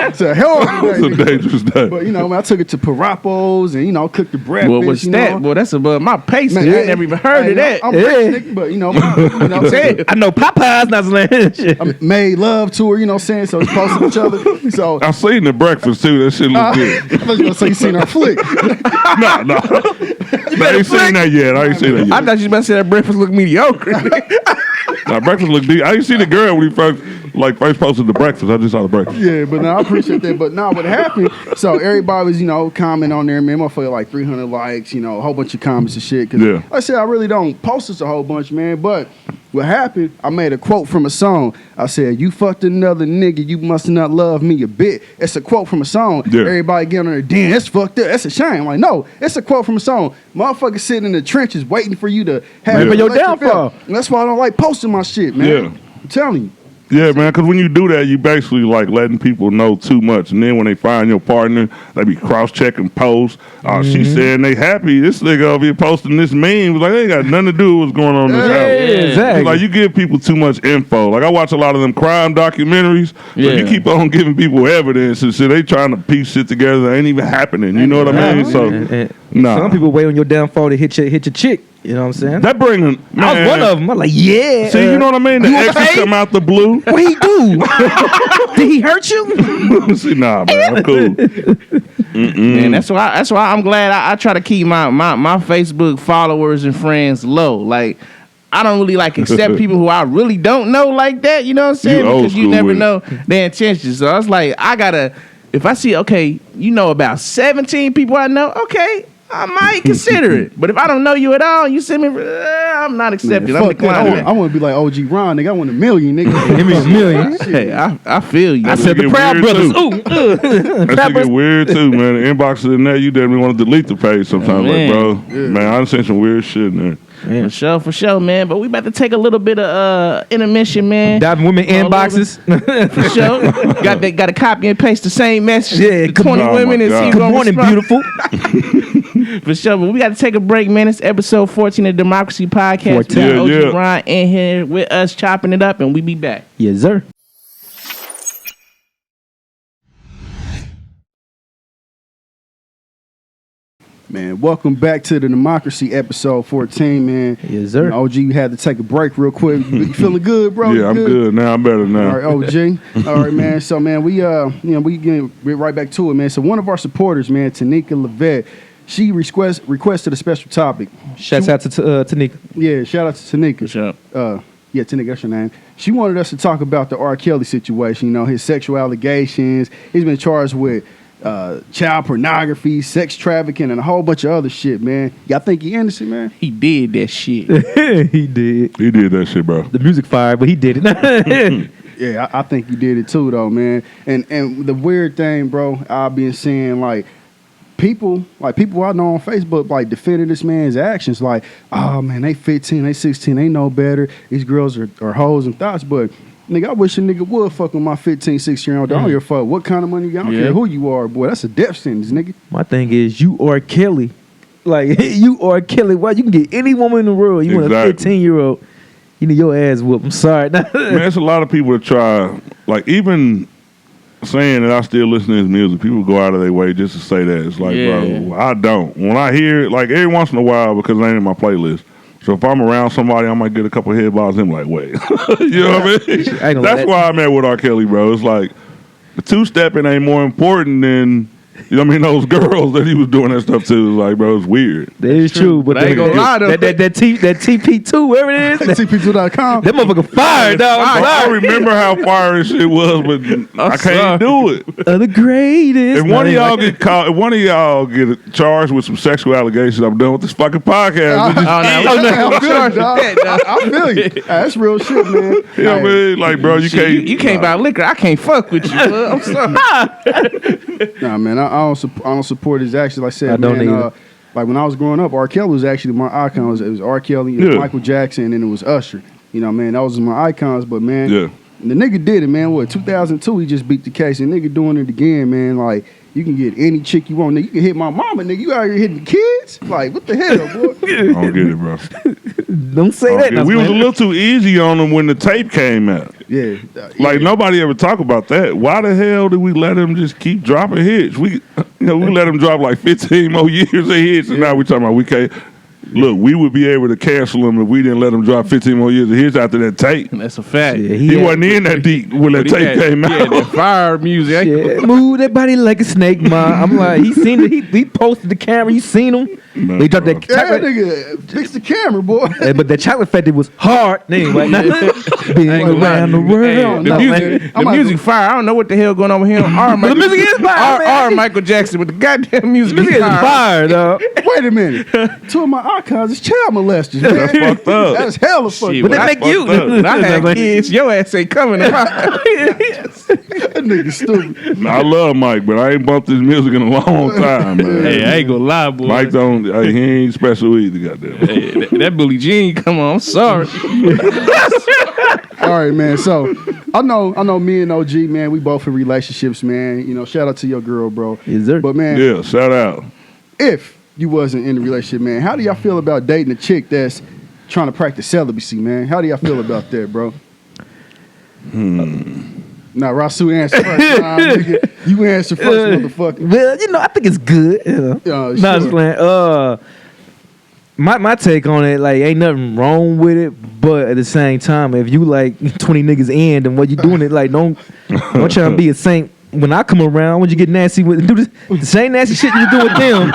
It's a hell of a day. It's a dangerous day. But, I took it to Parapo's and, cooked the breakfast. what was that? Boy, that's above my pace. Man, I never even heard of that. I'm rich, nigga, but, I'm saying? I know Popeye's not saying I made love to her, saying? So we posted each other. So I seen the breakfast too. That shit look good. I was gonna say you seen our flick. No. I ain't seen that yet. I ain't seen that I yet. thought you was about to say that breakfast looked mediocre. Now, breakfast look deep. I didn't see the girl when he first posted the breakfast. I just saw the breakfast. Yeah, but no, I appreciate that. But no, what happened? So everybody was, commenting on there, man. Motherfucker, like 300 likes, a whole bunch of comments and shit. Cause Yeah. I said I really don't post this a whole bunch, man. But what happened? I made a quote from a song. I said, "You fucked another nigga, you must not love me a bit." It's a quote from a song. Yeah. Everybody get on there, damn, that's fucked up. That's a shame. I'm like, no, it's a quote from a song. Motherfuckers sitting in the trenches waiting for you to have Yeah. a your relationship. downfall. And that's why I don't like posting my shit, man. Yeah. I'm telling you. Yeah, man, because when you do that, you basically like letting people know too much. And then when they find your partner, they be cross-checking posts. She saying they happy. This nigga over here posting this meme. Like, they ain't got nothing to do with what's going on in this house. exactly. Like, you give people too much info. Like, I watch a lot of them crime documentaries. So Yeah. you keep on giving people evidence and shit. They trying to piece shit together that ain't even happening. You know what I mean? So, nah. Some people wait on your downfall to hit your chick. You know what I'm saying? That bringing... I was one of them. I'm like, yeah. See, you know what I mean? The you exes okay? come out the blue. What he do? Did he hurt you? See, nah, man, I'm cool. Man, that's why I'm glad I try to keep my Facebook followers and friends low. Like, I don't really accept people who I really don't know like that. You know what I'm saying? You old Because you school never with it. know their intentions. So I was like, if I see, okay, about 17 people I know, okay, I might consider it. But if I don't know you at all, you send me, I'm not accepting. I'm Fuck that. declining. I want to be like OGRON, nigga. I want $1 million, nigga. Give me $1 million. Hey, I feel you. I said the get Proud weird, Brothers. too. Ooh, That shit get weird too, man. The inbox in there, you definitely want to delete the page sometimes. Man. Like, bro, man, I done seen some weird shit in there. For sure, man. But we about to take a little bit of intermission, man. Diving women inboxes. For sure. Got to copy and paste the same message. Yeah, to good 20 morning. women and Oh, my see God. who Good gonna morning, respond. beautiful. For sure. But we got to take a break, man. It's episode 14 of Democracy Podcast. 14. We got Yeah, OG yeah. Ron in here with us chopping it up, and we be back. Yes, sir. Man, welcome back to the Democracy episode 14, man. Yes, sir. OG, you had to take a break real quick. You feeling good, bro? Yeah, You I'm good now. I'm better now. All right, OG. All right, man. So, man, we get right back to it, man. So, one of our supporters, man, Tanika Levette, she requested a special topic. Shouts out to Tanika. Yeah, shout out to Tanika. For sure. Yeah, Tanika, that's her name. She wanted us to talk about the R. Kelly situation. His sexual allegations. He's been charged with child pornography, sex trafficking, and a whole bunch of other shit, man. Y'all think he innocent, man? He did that shit. He did. He did that shit, bro. The music fired, but he did it. Yeah, I think he did it too, though, man. And the weird thing, bro, I've been seeing people I know on Facebook defending this man's actions, like, oh man, they 15, they 16, they know better. These girls are hoes and thoughts, but nigga, I wish a nigga would fuck with my 15, 16-year-old. I don't give a fuck what kind of money you got. I don't Yeah. care who you are, boy. That's a death sentence, nigga. My thing is, you are Kelly. Like, you are Kelly. Why you can get any woman in the world. You want a Exactly. 15-year-old. You need your ass whooped. I'm sorry. Man, there's a lot of people that try, even saying that I still listen to his music, people go out of their way just to say that. It's like, Yeah. bro, I don't. When I hear it, every once in a while, because it ain't in my playlist. So if I'm around somebody, I might get a couple head bobs and I'm like, wait. You know what I mean? gonna That's let- why I'm at with R. Kelly, bro. It's like, the two-stepping ain't more important than, those girls that he was doing that stuff to. It's like, bro, it's weird. That is true, but I ain't gonna lie, though. that TP2, whatever it is, TP2.com. that motherfucker fired, dog. I'm I sorry. remember how fire shit was, but I can't do it. The greatest. If one of y'all get caught, if one of y'all get charged with some sexual allegations, I'm done with this fucking podcast. We just I feel you, dog. I feel you. That's real shit, man. You know what I mean? Like, bro, you Shit, can't. you can't buy liquor. I can't fuck with you. bud. I'm sorry. Nah, man, I don't support his actions. Like I said, I don't man, either. when I was growing up, R. Kelly was actually my icon. It was R. Kelly, it was Yeah. Michael Jackson, and it was Usher. Man, that was my icons. But man, Yeah. the nigga did it, man. 2002, he just beat the case, and nigga doing it again, man. Like You can get any chick you want, nigga. You can hit my mama, nigga. You out here hitting kids? Like, what the hell, boy? I don't get it, bro. Don't say that. We was a little too easy on them when the tape came out. Yeah. Like nobody ever talk about that. Why the hell did we let him just keep dropping hits? We let him drop like 15 more years of hits, and now we talking about we can't. Look, we would be able to cancel him if we didn't let him drop 15 more years of hits after that tape. That's a fact. Yeah, He wasn't in that deep when that tape came out. Yeah, that fire music. Yeah, move that body like a snake, man. I'm like, he seen it. He posted the camera. You seen him? No, He dropped that Yeah, chocolate. nigga, fix the camera, boy. But that chocolate factory was hard. Anyway, being around the world. Hey, no, the man. music fire. I don't know what the hell going on with him. The music is fire, man. Or Michael Jackson with the goddamn music. Music is fire, dog. Wait a minute. Two of my icons is child molesters, man. That's fucked up. That's hella fucked Shit, up. But I they make you. fucked up. When I had kids, your ass ain't coming. That nigga stupid. I love Mike, but I ain't bumped his music in a long time, man. Hey, I ain't gonna lie, boy. Mike don't. He ain't special either. Goddamn. Hey, that Billie Jean, come on. I'm sorry. All right, man. So I know me and OG, man, we both in relationships, man. You know, shout out to your girl, bro. Yes, sir. But man, Yeah, shout out. if you wasn't in a relationship, man, how do y'all feel about dating a chick that's trying to practice celibacy, man? How do y'all feel about that, bro? Now, Rasu answer first. Nah, nigga, you answer first, motherfucker. Well, I think it's good. No, Sure. I'm just playing. My take on it, like, ain't nothing wrong with it, but at the same time, if you like 20 niggas in, then what you doing it, like, don't try to be a saint. When I come around, when you get nasty with, do the same nasty shit you do with them,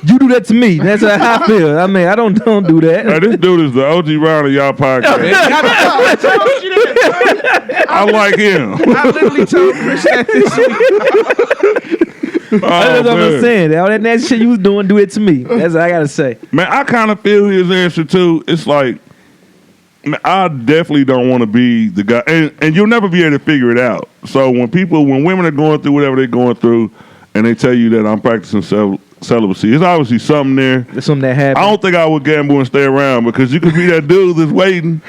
you do that to me. That's how I feel. I mean, I don't do that. Hey, this dude is the OG-RON of y'all podcast. I told you that, I like him. I literally told Chris that this week. That's what I'm saying. All that nasty shit you was doing, do it to me. That's what I gotta say. Man, I kind of feel his answer too. It's like, man, I definitely don't want to be the guy, and you'll never be able to figure it out. So when women are going through whatever they're going through, and they tell you that I'm practicing celibacy, it's obviously something there. There's something that happened. I don't think I would gamble and stay around because you could be that dude that's waiting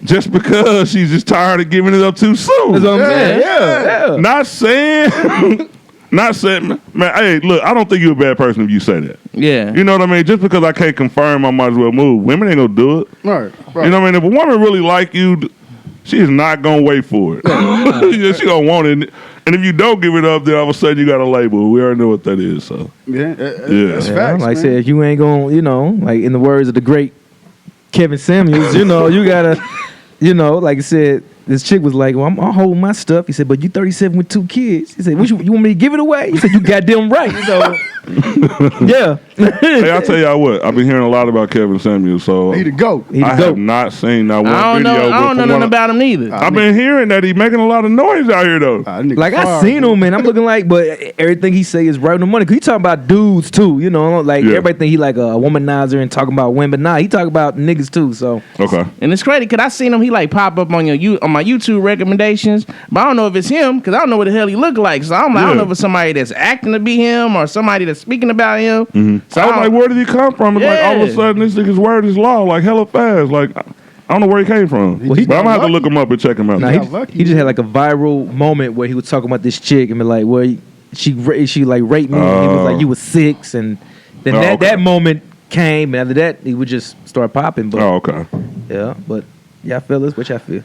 just because she's just tired of giving it up too soon. That's what I'm saying. Yeah. Not saying, man, hey, look, I don't think you're a bad person if you say that. Yeah. You know what I mean? Just because I can't confirm, I might as well move. Women ain't gonna do it. Right. You know what I mean? If a woman really like you, she is not gonna wait for it. Yeah, she gonna want it. And if you don't give it up, then all of a sudden you got a label. We already know what that is. So Yeah, Yeah. that's facts, like I man. said, if you ain't gonna, like in the words of the great Kevin Samuels, you gotta, like I said, this chick was like, well, I'm holding my stuff. He said, but you 37 with 2 kids. He said, you want me to give it away? He said, you goddamn right. So, yeah. hey, I'll tell y'all what. I've been hearing a lot about Kevin Samuels. So He the GOAT. He the I GOAT. have not seen that one I don't video. know. I but don't know from nothing what about him neither. I've been hearing that he's making a lot of noise out here though. That nigga Like I fire, seen boy. him, and I'm looking like, but everything he say is right on the money. Cause he talking about dudes too, like Yeah. everybody think he like a womanizer and talking about women, but nah, he talk about niggas too. So Okay. And it's crazy because I seen him. He like pop up on my YouTube recommendations, but I don't know if it's him because I don't know what the hell he look like. So I'm like, I don't Yeah. know if it's somebody that's acting to be him or somebody that's speaking about him. So So I was like, where did he come from? It's like all of a Yeah. sudden this nigga's word is law, like hella fast. Like I don't know where he came from. Well, he but I'm gonna have to lucky. look him up and check him out. nah, got lucky, he just had like a viral moment where he was talking about this chick and be like, well, she like raped me. And he was like, you was 6, and then Oh, okay. that moment came, and after that he would just start popping. But Oh, okay. yeah, but y'all fellas, what y'all feel?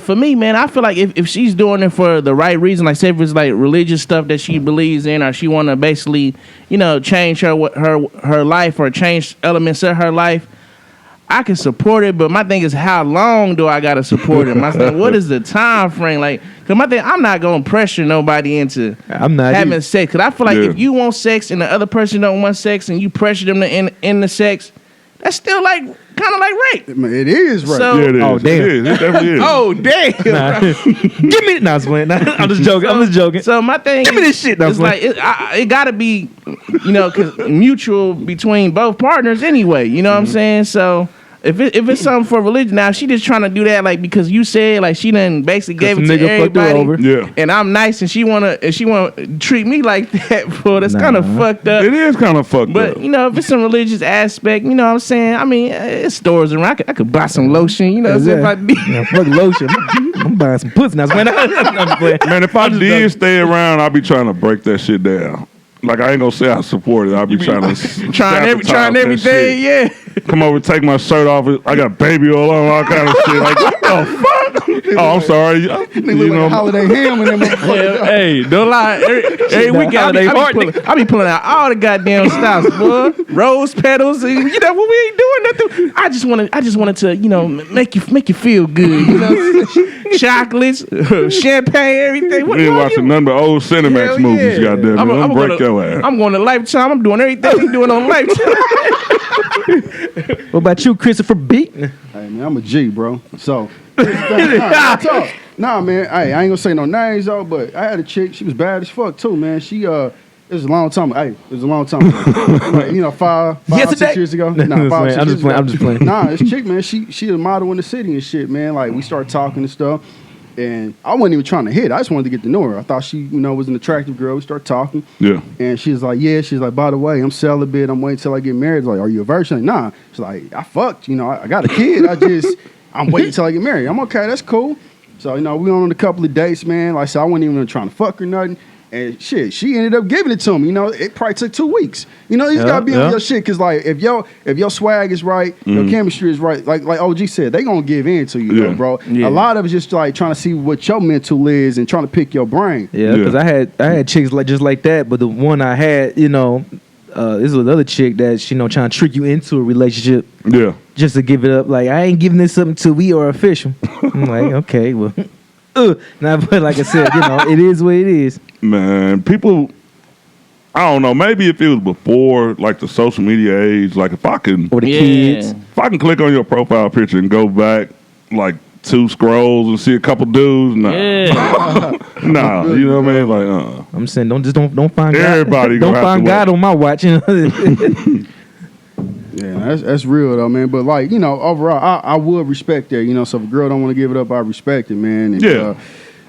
For me, man, I feel like if she's doing it for the right reason, like say if it's like religious stuff that she believes in, or she want to basically, change her life or change elements of her life, I can support it. But my thing is, how long do I gotta support it? My thing, what is the time frame? Like, cause my thing, I'm not gonna pressure nobody into I'm not having either. sex. Cause I feel like Yeah. if you want sex and the other person don't want sex, and you pressure them to end the sex, that's still like kind of like rape. Man, it is right. So- Yeah, it is. Oh, damn. It is. It definitely is. Oh damn! Nah. Give me nah, I'm just playing. Nah, I'm just joking. So my thing, Give me this shit, though, It's like it got to be, cause mutual between both partners anyway. You know what I'm saying? So if it's something for religion, now she just trying to do that like because you said like she done basically gave it some to nigga fucked her everybody. over. Yeah. And I'm nice and she wanna treat me like that, bro. That's kind of fucked up. It is kind of fucked But up. you know, if it's some religious aspect, you know what I'm saying? I mean, it's stores around. I could buy some lotion, you know what I'm saying? If I need. Yeah, fuck lotion. I'm buying some pussy now. I'm playing. Man, if I did stay around, I'd be trying to break that shit down. Like, I ain't gonna say I support it. I'd be trying to trying everything, yeah. Come over, take my shirt off. I got baby oil on, all kind of shit. Like, what the fuck? Oh, I'm sorry. They look like a holiday ham in them motherfuckers. Hey, don't lie. Every weekend I be pulling out all the goddamn stops, boy. Rose petals, you know, when we ain't doing nothing. I just wanted to, you know, make you feel good, you know. Chocolates, champagne, everything. We ain't watching nothing but old Cinemax movies, goddamn it. I'm break your ass. I'm going to Lifetime. I'm doing everything we doing on Lifetime. What about you, Christopher B? Hey man, I'm a G, bro. So nah, man. Hey, I ain't gonna say no names though, but I had a chick. She was bad as fuck too, man. She it was a long time. Hey, it was a long time ago. Like, you know, five, Yesterday? 6 years ago. Nah, 5, 6 I'm years just ago. playing. Nah, this chick, man. She a model in the city and shit, man. Like we started talking and stuff. And I wasn't even trying to hit. I just wanted to get to know her. I thought she, you know, was an attractive girl. We started talking. Yeah. And she's like, yeah. She's like, by the way, I'm celibate. I'm waiting till I get married. Like, are you a virgin? Like, nah. She's like, I fucked. You know, I got a kid. I'm waiting till I get married. I'm okay. That's cool. So, you know, we went on a couple of dates, man. Like I said, I wasn't even trying to fuck her nothing. And shit, she ended up giving it to me. You know, it probably took 2 weeks. You know, you just gotta be on your shit, cause like if your swag is right, your chemistry is right, like OG said, they gonna give in to you, though, bro. Yeah. A lot of it's just like trying to see what your mental is and trying to pick your brain. Yeah, because I had chicks like just like that, but the one I had, you know, this was another chick that, you know, trying to trick you into a relationship. Yeah. Just to give it up. Like, I ain't giving this up until we are official. I'm like, okay, well. Now, but like I said, you know, it is what it is. Man, people, I don't know. Maybe if it was before, like, the social media age, like, if I can kids. If I can click on your profile picture and go back, like, 2 scrolls and see a couple dudes, nah. Yeah. Nah, you know what I mean? Like, I'm saying, don't find Everybody God. gonna Don't have find to God on my watch. You know? Yeah, that's real though, man. But like, you know, overall, I would respect that. You know, so if a girl don't want to give it up, I respect it, man. And, Yeah.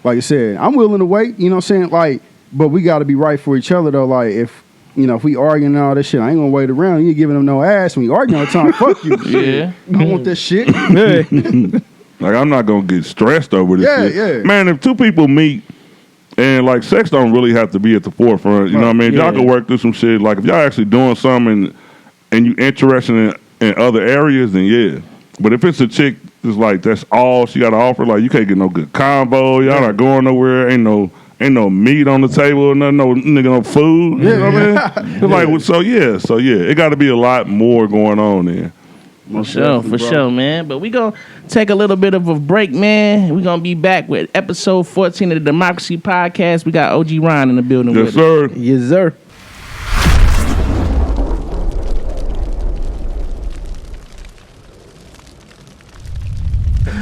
like I said, I'm willing to wait. You know what I'm saying? Like, but we got to be right for each other though. Like, if we arguing and all that shit, I ain't gonna wait around. You ain't giving them no ass when you arguing all the time. Fuck you. Yeah. I don't want that shit. like, I'm not going to get stressed over this shit. Yeah. Man, if 2 people meet, and, like, sex don't really have to be at the forefront. You know what I mean? Y'all can work through some shit. Like, if y'all actually doing something and you interested in other areas, then yeah. But if it's a chick that's like, that's all she got to offer, like, you can't get no good combo. Y'all not going nowhere. Ain't no meat on the table or nothing. No nigga, no food. You know what I mean? It's like, so yeah. It got to be a lot more going on there. For sure, man. But we gonna take a little bit of a break, man. We gonna be back with episode 14 of the Demxcrazy podcast. We got OGRON in the building Yes, with sir. us. Yes, sir.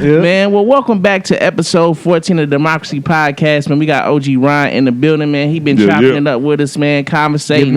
Yeah. Man, well, welcome back to episode 14 of the Demxcrazy podcast, man. We got OGRON in the building, man. He been chopping it up with us, man, conversating.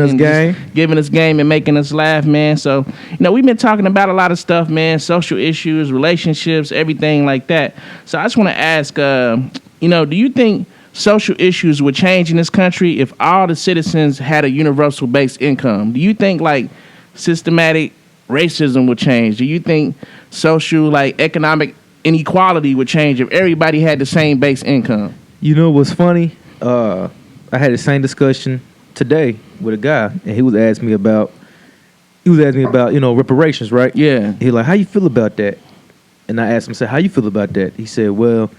Giving us game and making us laugh, man. So, we've been talking about a lot of stuff, man. Social issues, relationships, everything like that. So I just want to ask, do you think social issues would change in this country if all the citizens had a universal base income? Do you think, like, systematic racism would change? Do you think social, like, economic inequality would change if everybody had the same base income? You know what's funny? I had the same discussion today with a guy, and he was asking me about reparations, right? Yeah. He like, how you feel about that? And I asked him, how you feel about that? He said, well,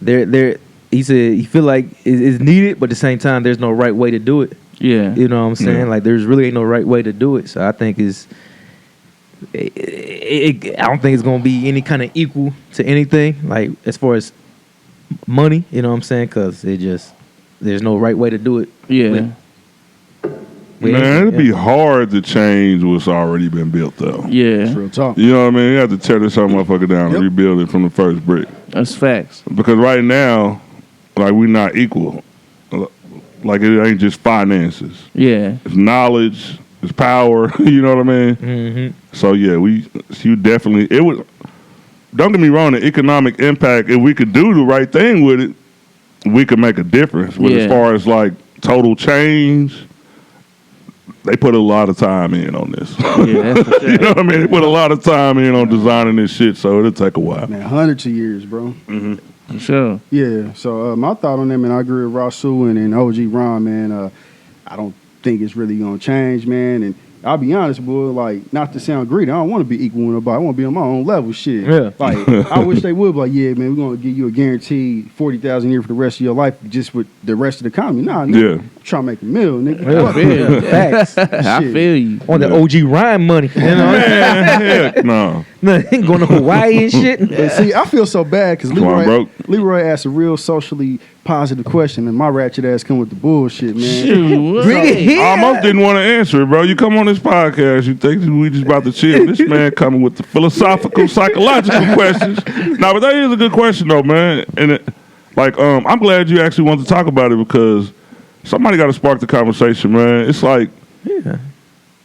he said he feel like it's needed, but at the same time, there's no right way to do it. Yeah. You know what I'm saying? Yeah. Like, there's really ain't no right way to do it. So I think I don't think it's gonna be any kind of equal to anything, like as far as money. You know what I'm saying? Because there's no right way to do it. Yeah. Man, it'd be hard to change what's already been built, though. Yeah. That's real talk. You know what I mean? You have to tear this whole motherfucker down and rebuild it from the first brick. That's facts. Because right now, like, we're not equal. Like, it ain't just finances. Yeah. It's knowledge. It's power. You know what I mean? Mm-hmm. So yeah, you definitely it would. Don't get me wrong, the economic impact. If we could do the right thing with it, we could make a difference. But as far as like total change, they put a lot of time in on this. Yeah, that's for sure. You know what I mean? They put a lot of time in on designing this shit, so it'll take a while. Man, hundreds of years, bro. For sure. Yeah. So my thought on that, man, I agree with Rasul and OGRON, man. I don't think it's really gonna change, man. And I'll be honest, boy, like, not to sound greedy, I don't want to be equal with nobody. I want to be on my own level, shit. Yeah. Like, I wish they would be like, yeah, man, we're going to give you a guaranteed 40,000 a year for the rest of your life just with the rest of the economy. Nah, nigga, Yeah. trying to make a meal, nigga. Yeah, Fuck yeah, facts. I Shit. feel you. On the OG Ryan money, you know. Man, heck no. Ain't going to Hawaii and shit. But see, I feel so bad because why I'm broke. Leroy asked a real socially positive question, and my ratchet ass come with the bullshit, man. Shoot, Bring it here. I almost didn't want to answer it, bro. You come on this podcast, you think we just about to chill. This man coming with the philosophical, psychological questions. Nah, but that is a good question, though, man. And I'm glad you actually want to talk about it because somebody got to spark the conversation, man. It's like,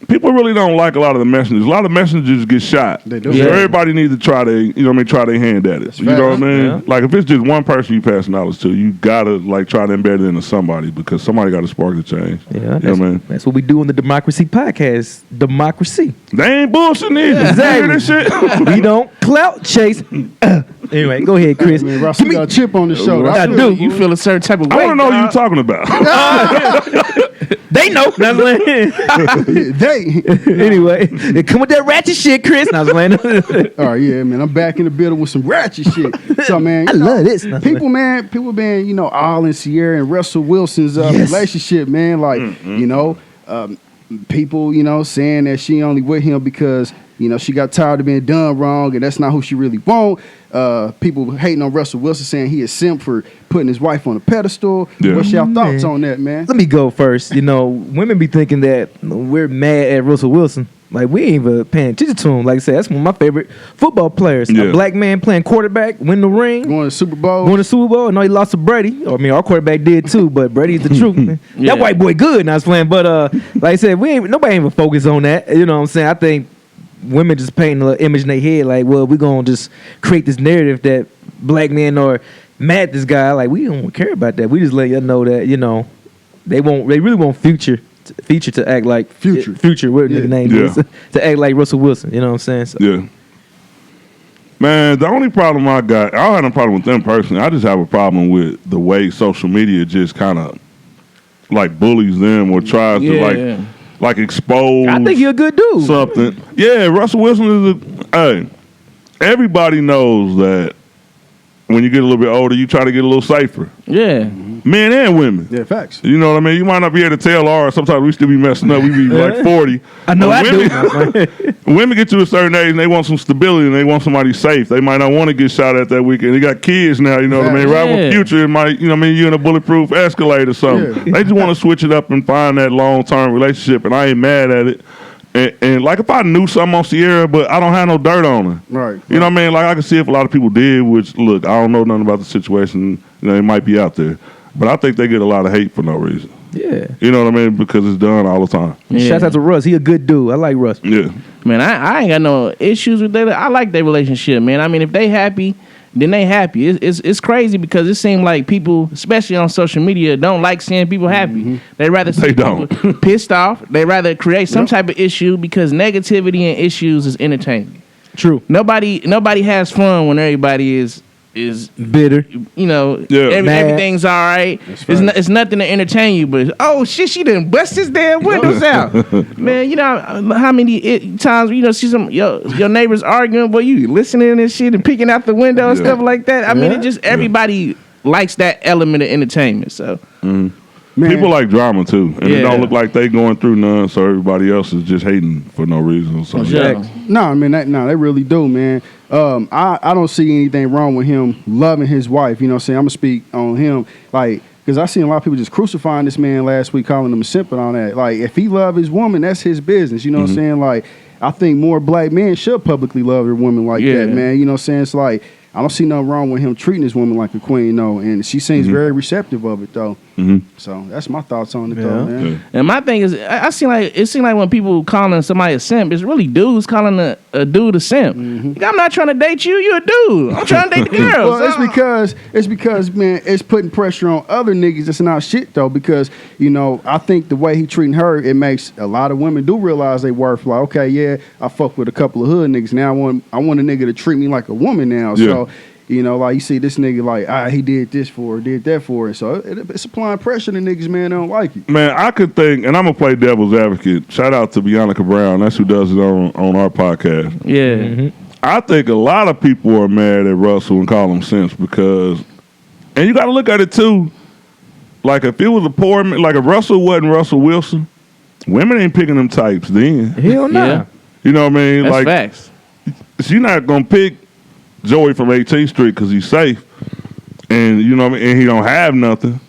people really don't like a lot of the messengers. A lot of messengers get shot. They do. So Yeah. everybody needs to try their hand at it. That's You know what I facts. mean? Yeah. Like if it's just one person you pass knowledge to, you gotta like try to embed it into somebody because somebody got to spark the change. Yeah, You know what I mean? that's what we do on the Demxcrazy podcast. Democracy. They ain't bullshitting either. Exactly. You hear this shit? We don't clout chase. Anyway, go ahead, Chris. Man, Rasul got a chip on the shoulder. I feel do. you. You feel a certain type of I way. want to know what dog. you talking about. They know. That's what- anyway, they come with that ratchet shit, Chris. I was playing. All right, yeah, man. I'm back in the building with some ratchet shit. So, man, I you know, love this. people been, all in Sierra and Russell Wilson's Yes. relationship, man. Like, people, saying that she only with him because, she got tired of being done wrong and that's not who she really want. People hating on Russell Wilson saying he is simp for putting his wife on a pedestal. Yeah. What's your thoughts Man. on that, man? Let me go first. Women be thinking that we're mad at Russell Wilson. Like, we ain't even paying attention to him. Like I said, that's one of my favorite football players. Yeah. A black man playing quarterback, win the ring, Going to the Super Bowl. won the Super Bowl. I know he lost to Brady. Our quarterback did too, but Brady's the truth. Man. Yeah. That white boy good. And I was playing, but like I said, nobody even focus on that. You know what I'm saying? I think women just painting an image in their head, like, well, we're gonna just create this narrative that black men are mad at this guy. Like, we don't care about that. We just let you know that they really want Future to act like Future. What nigga name Yeah. is to act like Russell Wilson. You know what I'm saying? So, Yeah. Man, the only problem I don't have a problem with them personally. I just have a problem with the way social media just kind of like bullies them or tries to like expose I think you're a good dude. something. Yeah, Russell Wilson is everybody knows that when you get a little bit older, you try to get a little safer. Yeah. Men and women. Yeah, facts. You know what I mean? You might not be able to tell ours. Sometimes we still be messing up. We be like 40. I know But I do. women get to a certain age and they want some stability and they want somebody safe. They might not want to get shot at that weekend. They got kids now, you know what I mean? Right Yeah. with Future, it might, you in a bulletproof Escalade or something. Yeah. They just want to switch it up and find that long-term relationship, and I ain't mad at it. And like if I knew something on Sierra, but I don't have no dirt on her. Right. You know what I mean? Like I can see if a lot of people did, which look, I don't know nothing about the situation. It might be out there. But I think they get a lot of hate for no reason. Yeah. You know what I mean? Because it's done all the time. Yeah. Shouts out to Russ. He a good dude. I like Russ. Yeah. Man, I ain't got no issues with that. I like their relationship, man. I mean, if they happy, then they happy. It's crazy because it seems like people, especially on social media, don't like seeing people happy. They rather see They people pissed off. They rather create some type of issue because negativity and issues is entertainment. True. Nobody has fun when everybody is Bitter. Yeah. Mad. everything's all right. It's nothing to entertain you, but oh shit, she done bust his damn windows out. Man, how many times see some your neighbors arguing, but you listening and shit and peeking out the window and Yeah. stuff like that. I mean, Yeah. it just everybody likes that element of entertainment. So Man. People like drama too, and it Yeah. don't look like they going through none. So everybody else is just hating for no reason. So yeah. No, man, they really do, man. I don't see anything wrong with him loving his wife. You know what I'm saying? I'm going to speak on him. Like, because I seen a lot of people just crucifying this man last week, calling him a simp and all that. Like, if he love his woman, that's his business. You know what I'm saying? Like, I think more black men should publicly love their women like Yeah. that, man. You know what I'm saying? It's like, I don't see nothing wrong with him treating this woman like a queen, though, and she seems very receptive of it, though. So that's my thoughts on it, though, man. Yeah. And my thing is, it seems like when people calling somebody a simp, it's really dudes calling a dude a simp. I'm not trying to date you. You're a dude. I'm trying to date the girl. Well, it's because man, it's putting pressure on other niggas that's not shit though. Because I think the way he treating her, it makes a lot of women do realize they worth. Like, okay, yeah, I fuck with a couple of hood niggas. Now I want a nigga to treat me like a woman now. Yeah. So. Like you see this nigga like, he did this for her, did that for her. So it's applying pressure to niggas, man, that don't like it. Man, I could think, and I'm going to play devil's advocate. Shout out to Bianca Brown. That's who does it on our podcast. Yeah. I think a lot of people are mad at Russell and call him simps because, and you got to look at it too, like if it was a poor man, like if Russell wasn't Russell Wilson, women ain't picking them types then. Hell no. Yeah. You know what I mean? That's like, facts. she's not going to pick Joey from 18th Street because he's safe, and you know what I mean, and he don't have nothing.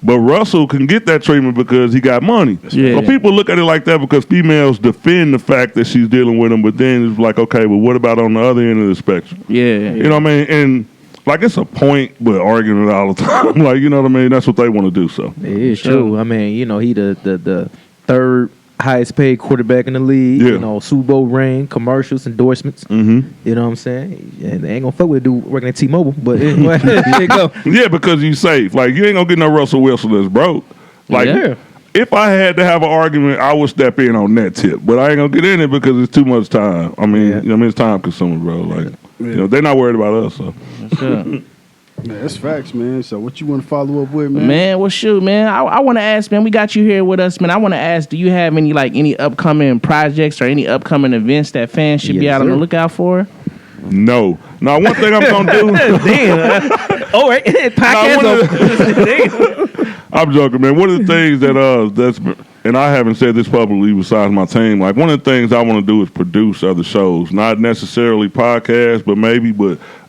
But Russell can get that treatment because he got money. Yeah. So people look at it like that because females defend the fact that she's dealing with him, but then it's like, okay, but what about on the other end of the spectrum? Yeah. You know what I mean? And like it's a point, but arguing it all the time. Like, you know what I mean? That's what they want to do. So It is true. I mean, he the third highest paid quarterback in the league. Yeah. Super Bowl ring, commercials, endorsements. You know what I'm saying? And they ain't gonna fuck with a dude working at T-Mobile, but anyway, there you go. yeah, because you safe. Like you ain't gonna get no Russell Wilson that's broke. Like Yeah. if I had to have an argument, I would step in on that tip. But I ain't gonna get in it because it's too much time. I mean, it's time consuming, bro. Like they're not worried about us. So Sure. Man, that's facts, man. So what you want to follow up with, man? Man, well, shoot, man. I want to ask, man. We got you here with us, man. I want to ask, do you have any upcoming projects or any upcoming events that fans should be out on the lookout for? no. Now one thing I'm gonna do. Damn. All right. Podcast I'm joking, man. One of the things that's and I haven't said this publicly besides my team. Like one of the things I want to do is produce other shows, not necessarily podcasts, but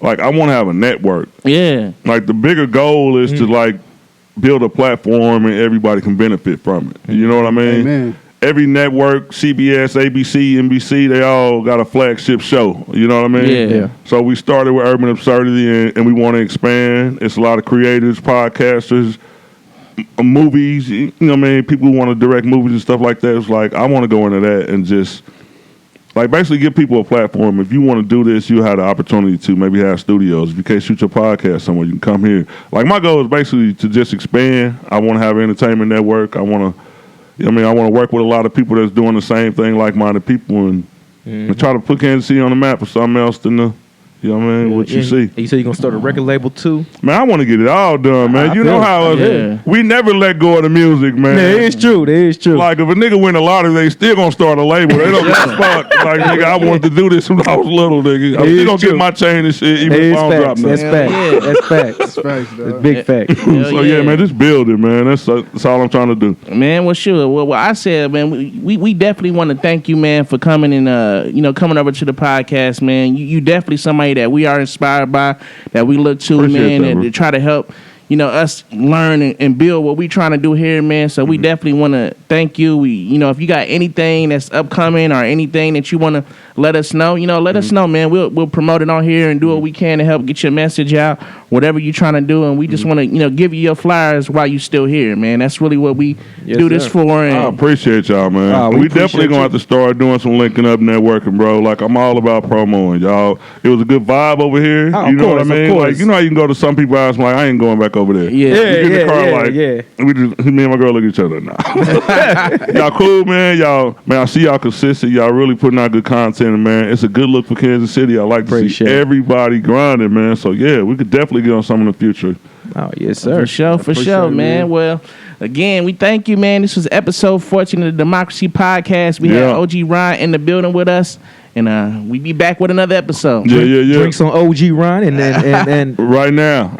like I want to have a network. Yeah. Like the bigger goal is to like build a platform and everybody can benefit from it. You know what I mean? Amen. Every network, CBS, ABC, NBC, they all got a flagship show. You know what I mean? Yeah. So we started with Urban Absurdity and we want to expand. It's a lot of creators, podcasters, movies, you know what I mean? People who want to direct movies and stuff like that. It's like, I want to go into that and just, like, basically give people a platform. If you want to do this, you have the opportunity to maybe have studios. If you can't shoot your podcast somewhere, you can come here. Like, my goal is basically to just expand. I want to have an entertainment network. I want to, I want to work with a lot of people that's doing the same thing, like-minded people, and try to put Kansas City on the map for something else than the, you know what I mean, what you see. You said you're going to start a record label too? Man, I want to get it all done, man. I You know how we never let go of the music, man. That is true. Like, if a nigga win a lottery, they still gonna start a label. They don't give a fuck. Like, nigga, I wanted to do this when I was little, nigga. I'm still gonna get my chain and shit, even if I don't drop That's nothing. facts. That's facts. That's facts, dog. That's big facts. So, yeah, man, just build it, man. That's all I'm trying to do. Man, well, sure. Well, I said, man, we definitely want to thank you, man, for coming and coming over to the podcast, man. You definitely somebody that we are inspired by, that we look to, Appreciate man, that, and bro. to try to help us learn and build what we trying to do here, man. So we definitely want to thank you. If you got anything that's upcoming or anything that you want to let us know, let us know, man. We'll promote it on here and do what we can to help get your message out, whatever you're trying to do. And we just want to, give you your flyers while you still here, man. That's really what we do this for. I And appreciate y'all, man. we We definitely appreciate gonna you. have to start doing some linking up, networking, bro. Like, I'm all about promoing, y'all. It was a good vibe over here. Oh, You know what I of mean? course. Like, you know how you can go to some people's house, like, I ain't going back over there. yeah. We get in the car, yeah, like, yeah. we just, me and my girl look at each other now. Y'all cool, man. I see y'all consistent. Y'all really putting out good content, and, man. It's a good look for Kansas City. I like to Appreciate see it. everybody grinding, man. So, yeah, we could definitely get on some in the future. Oh, yes, sir. For sure, Appreciate it, man. man. Well, again, we thank you, man. This was episode 14 of the Demxcrazy podcast. We had OGRON in the building with us, and we be back with another episode. Yeah. Drink some OG Ron and then Right now.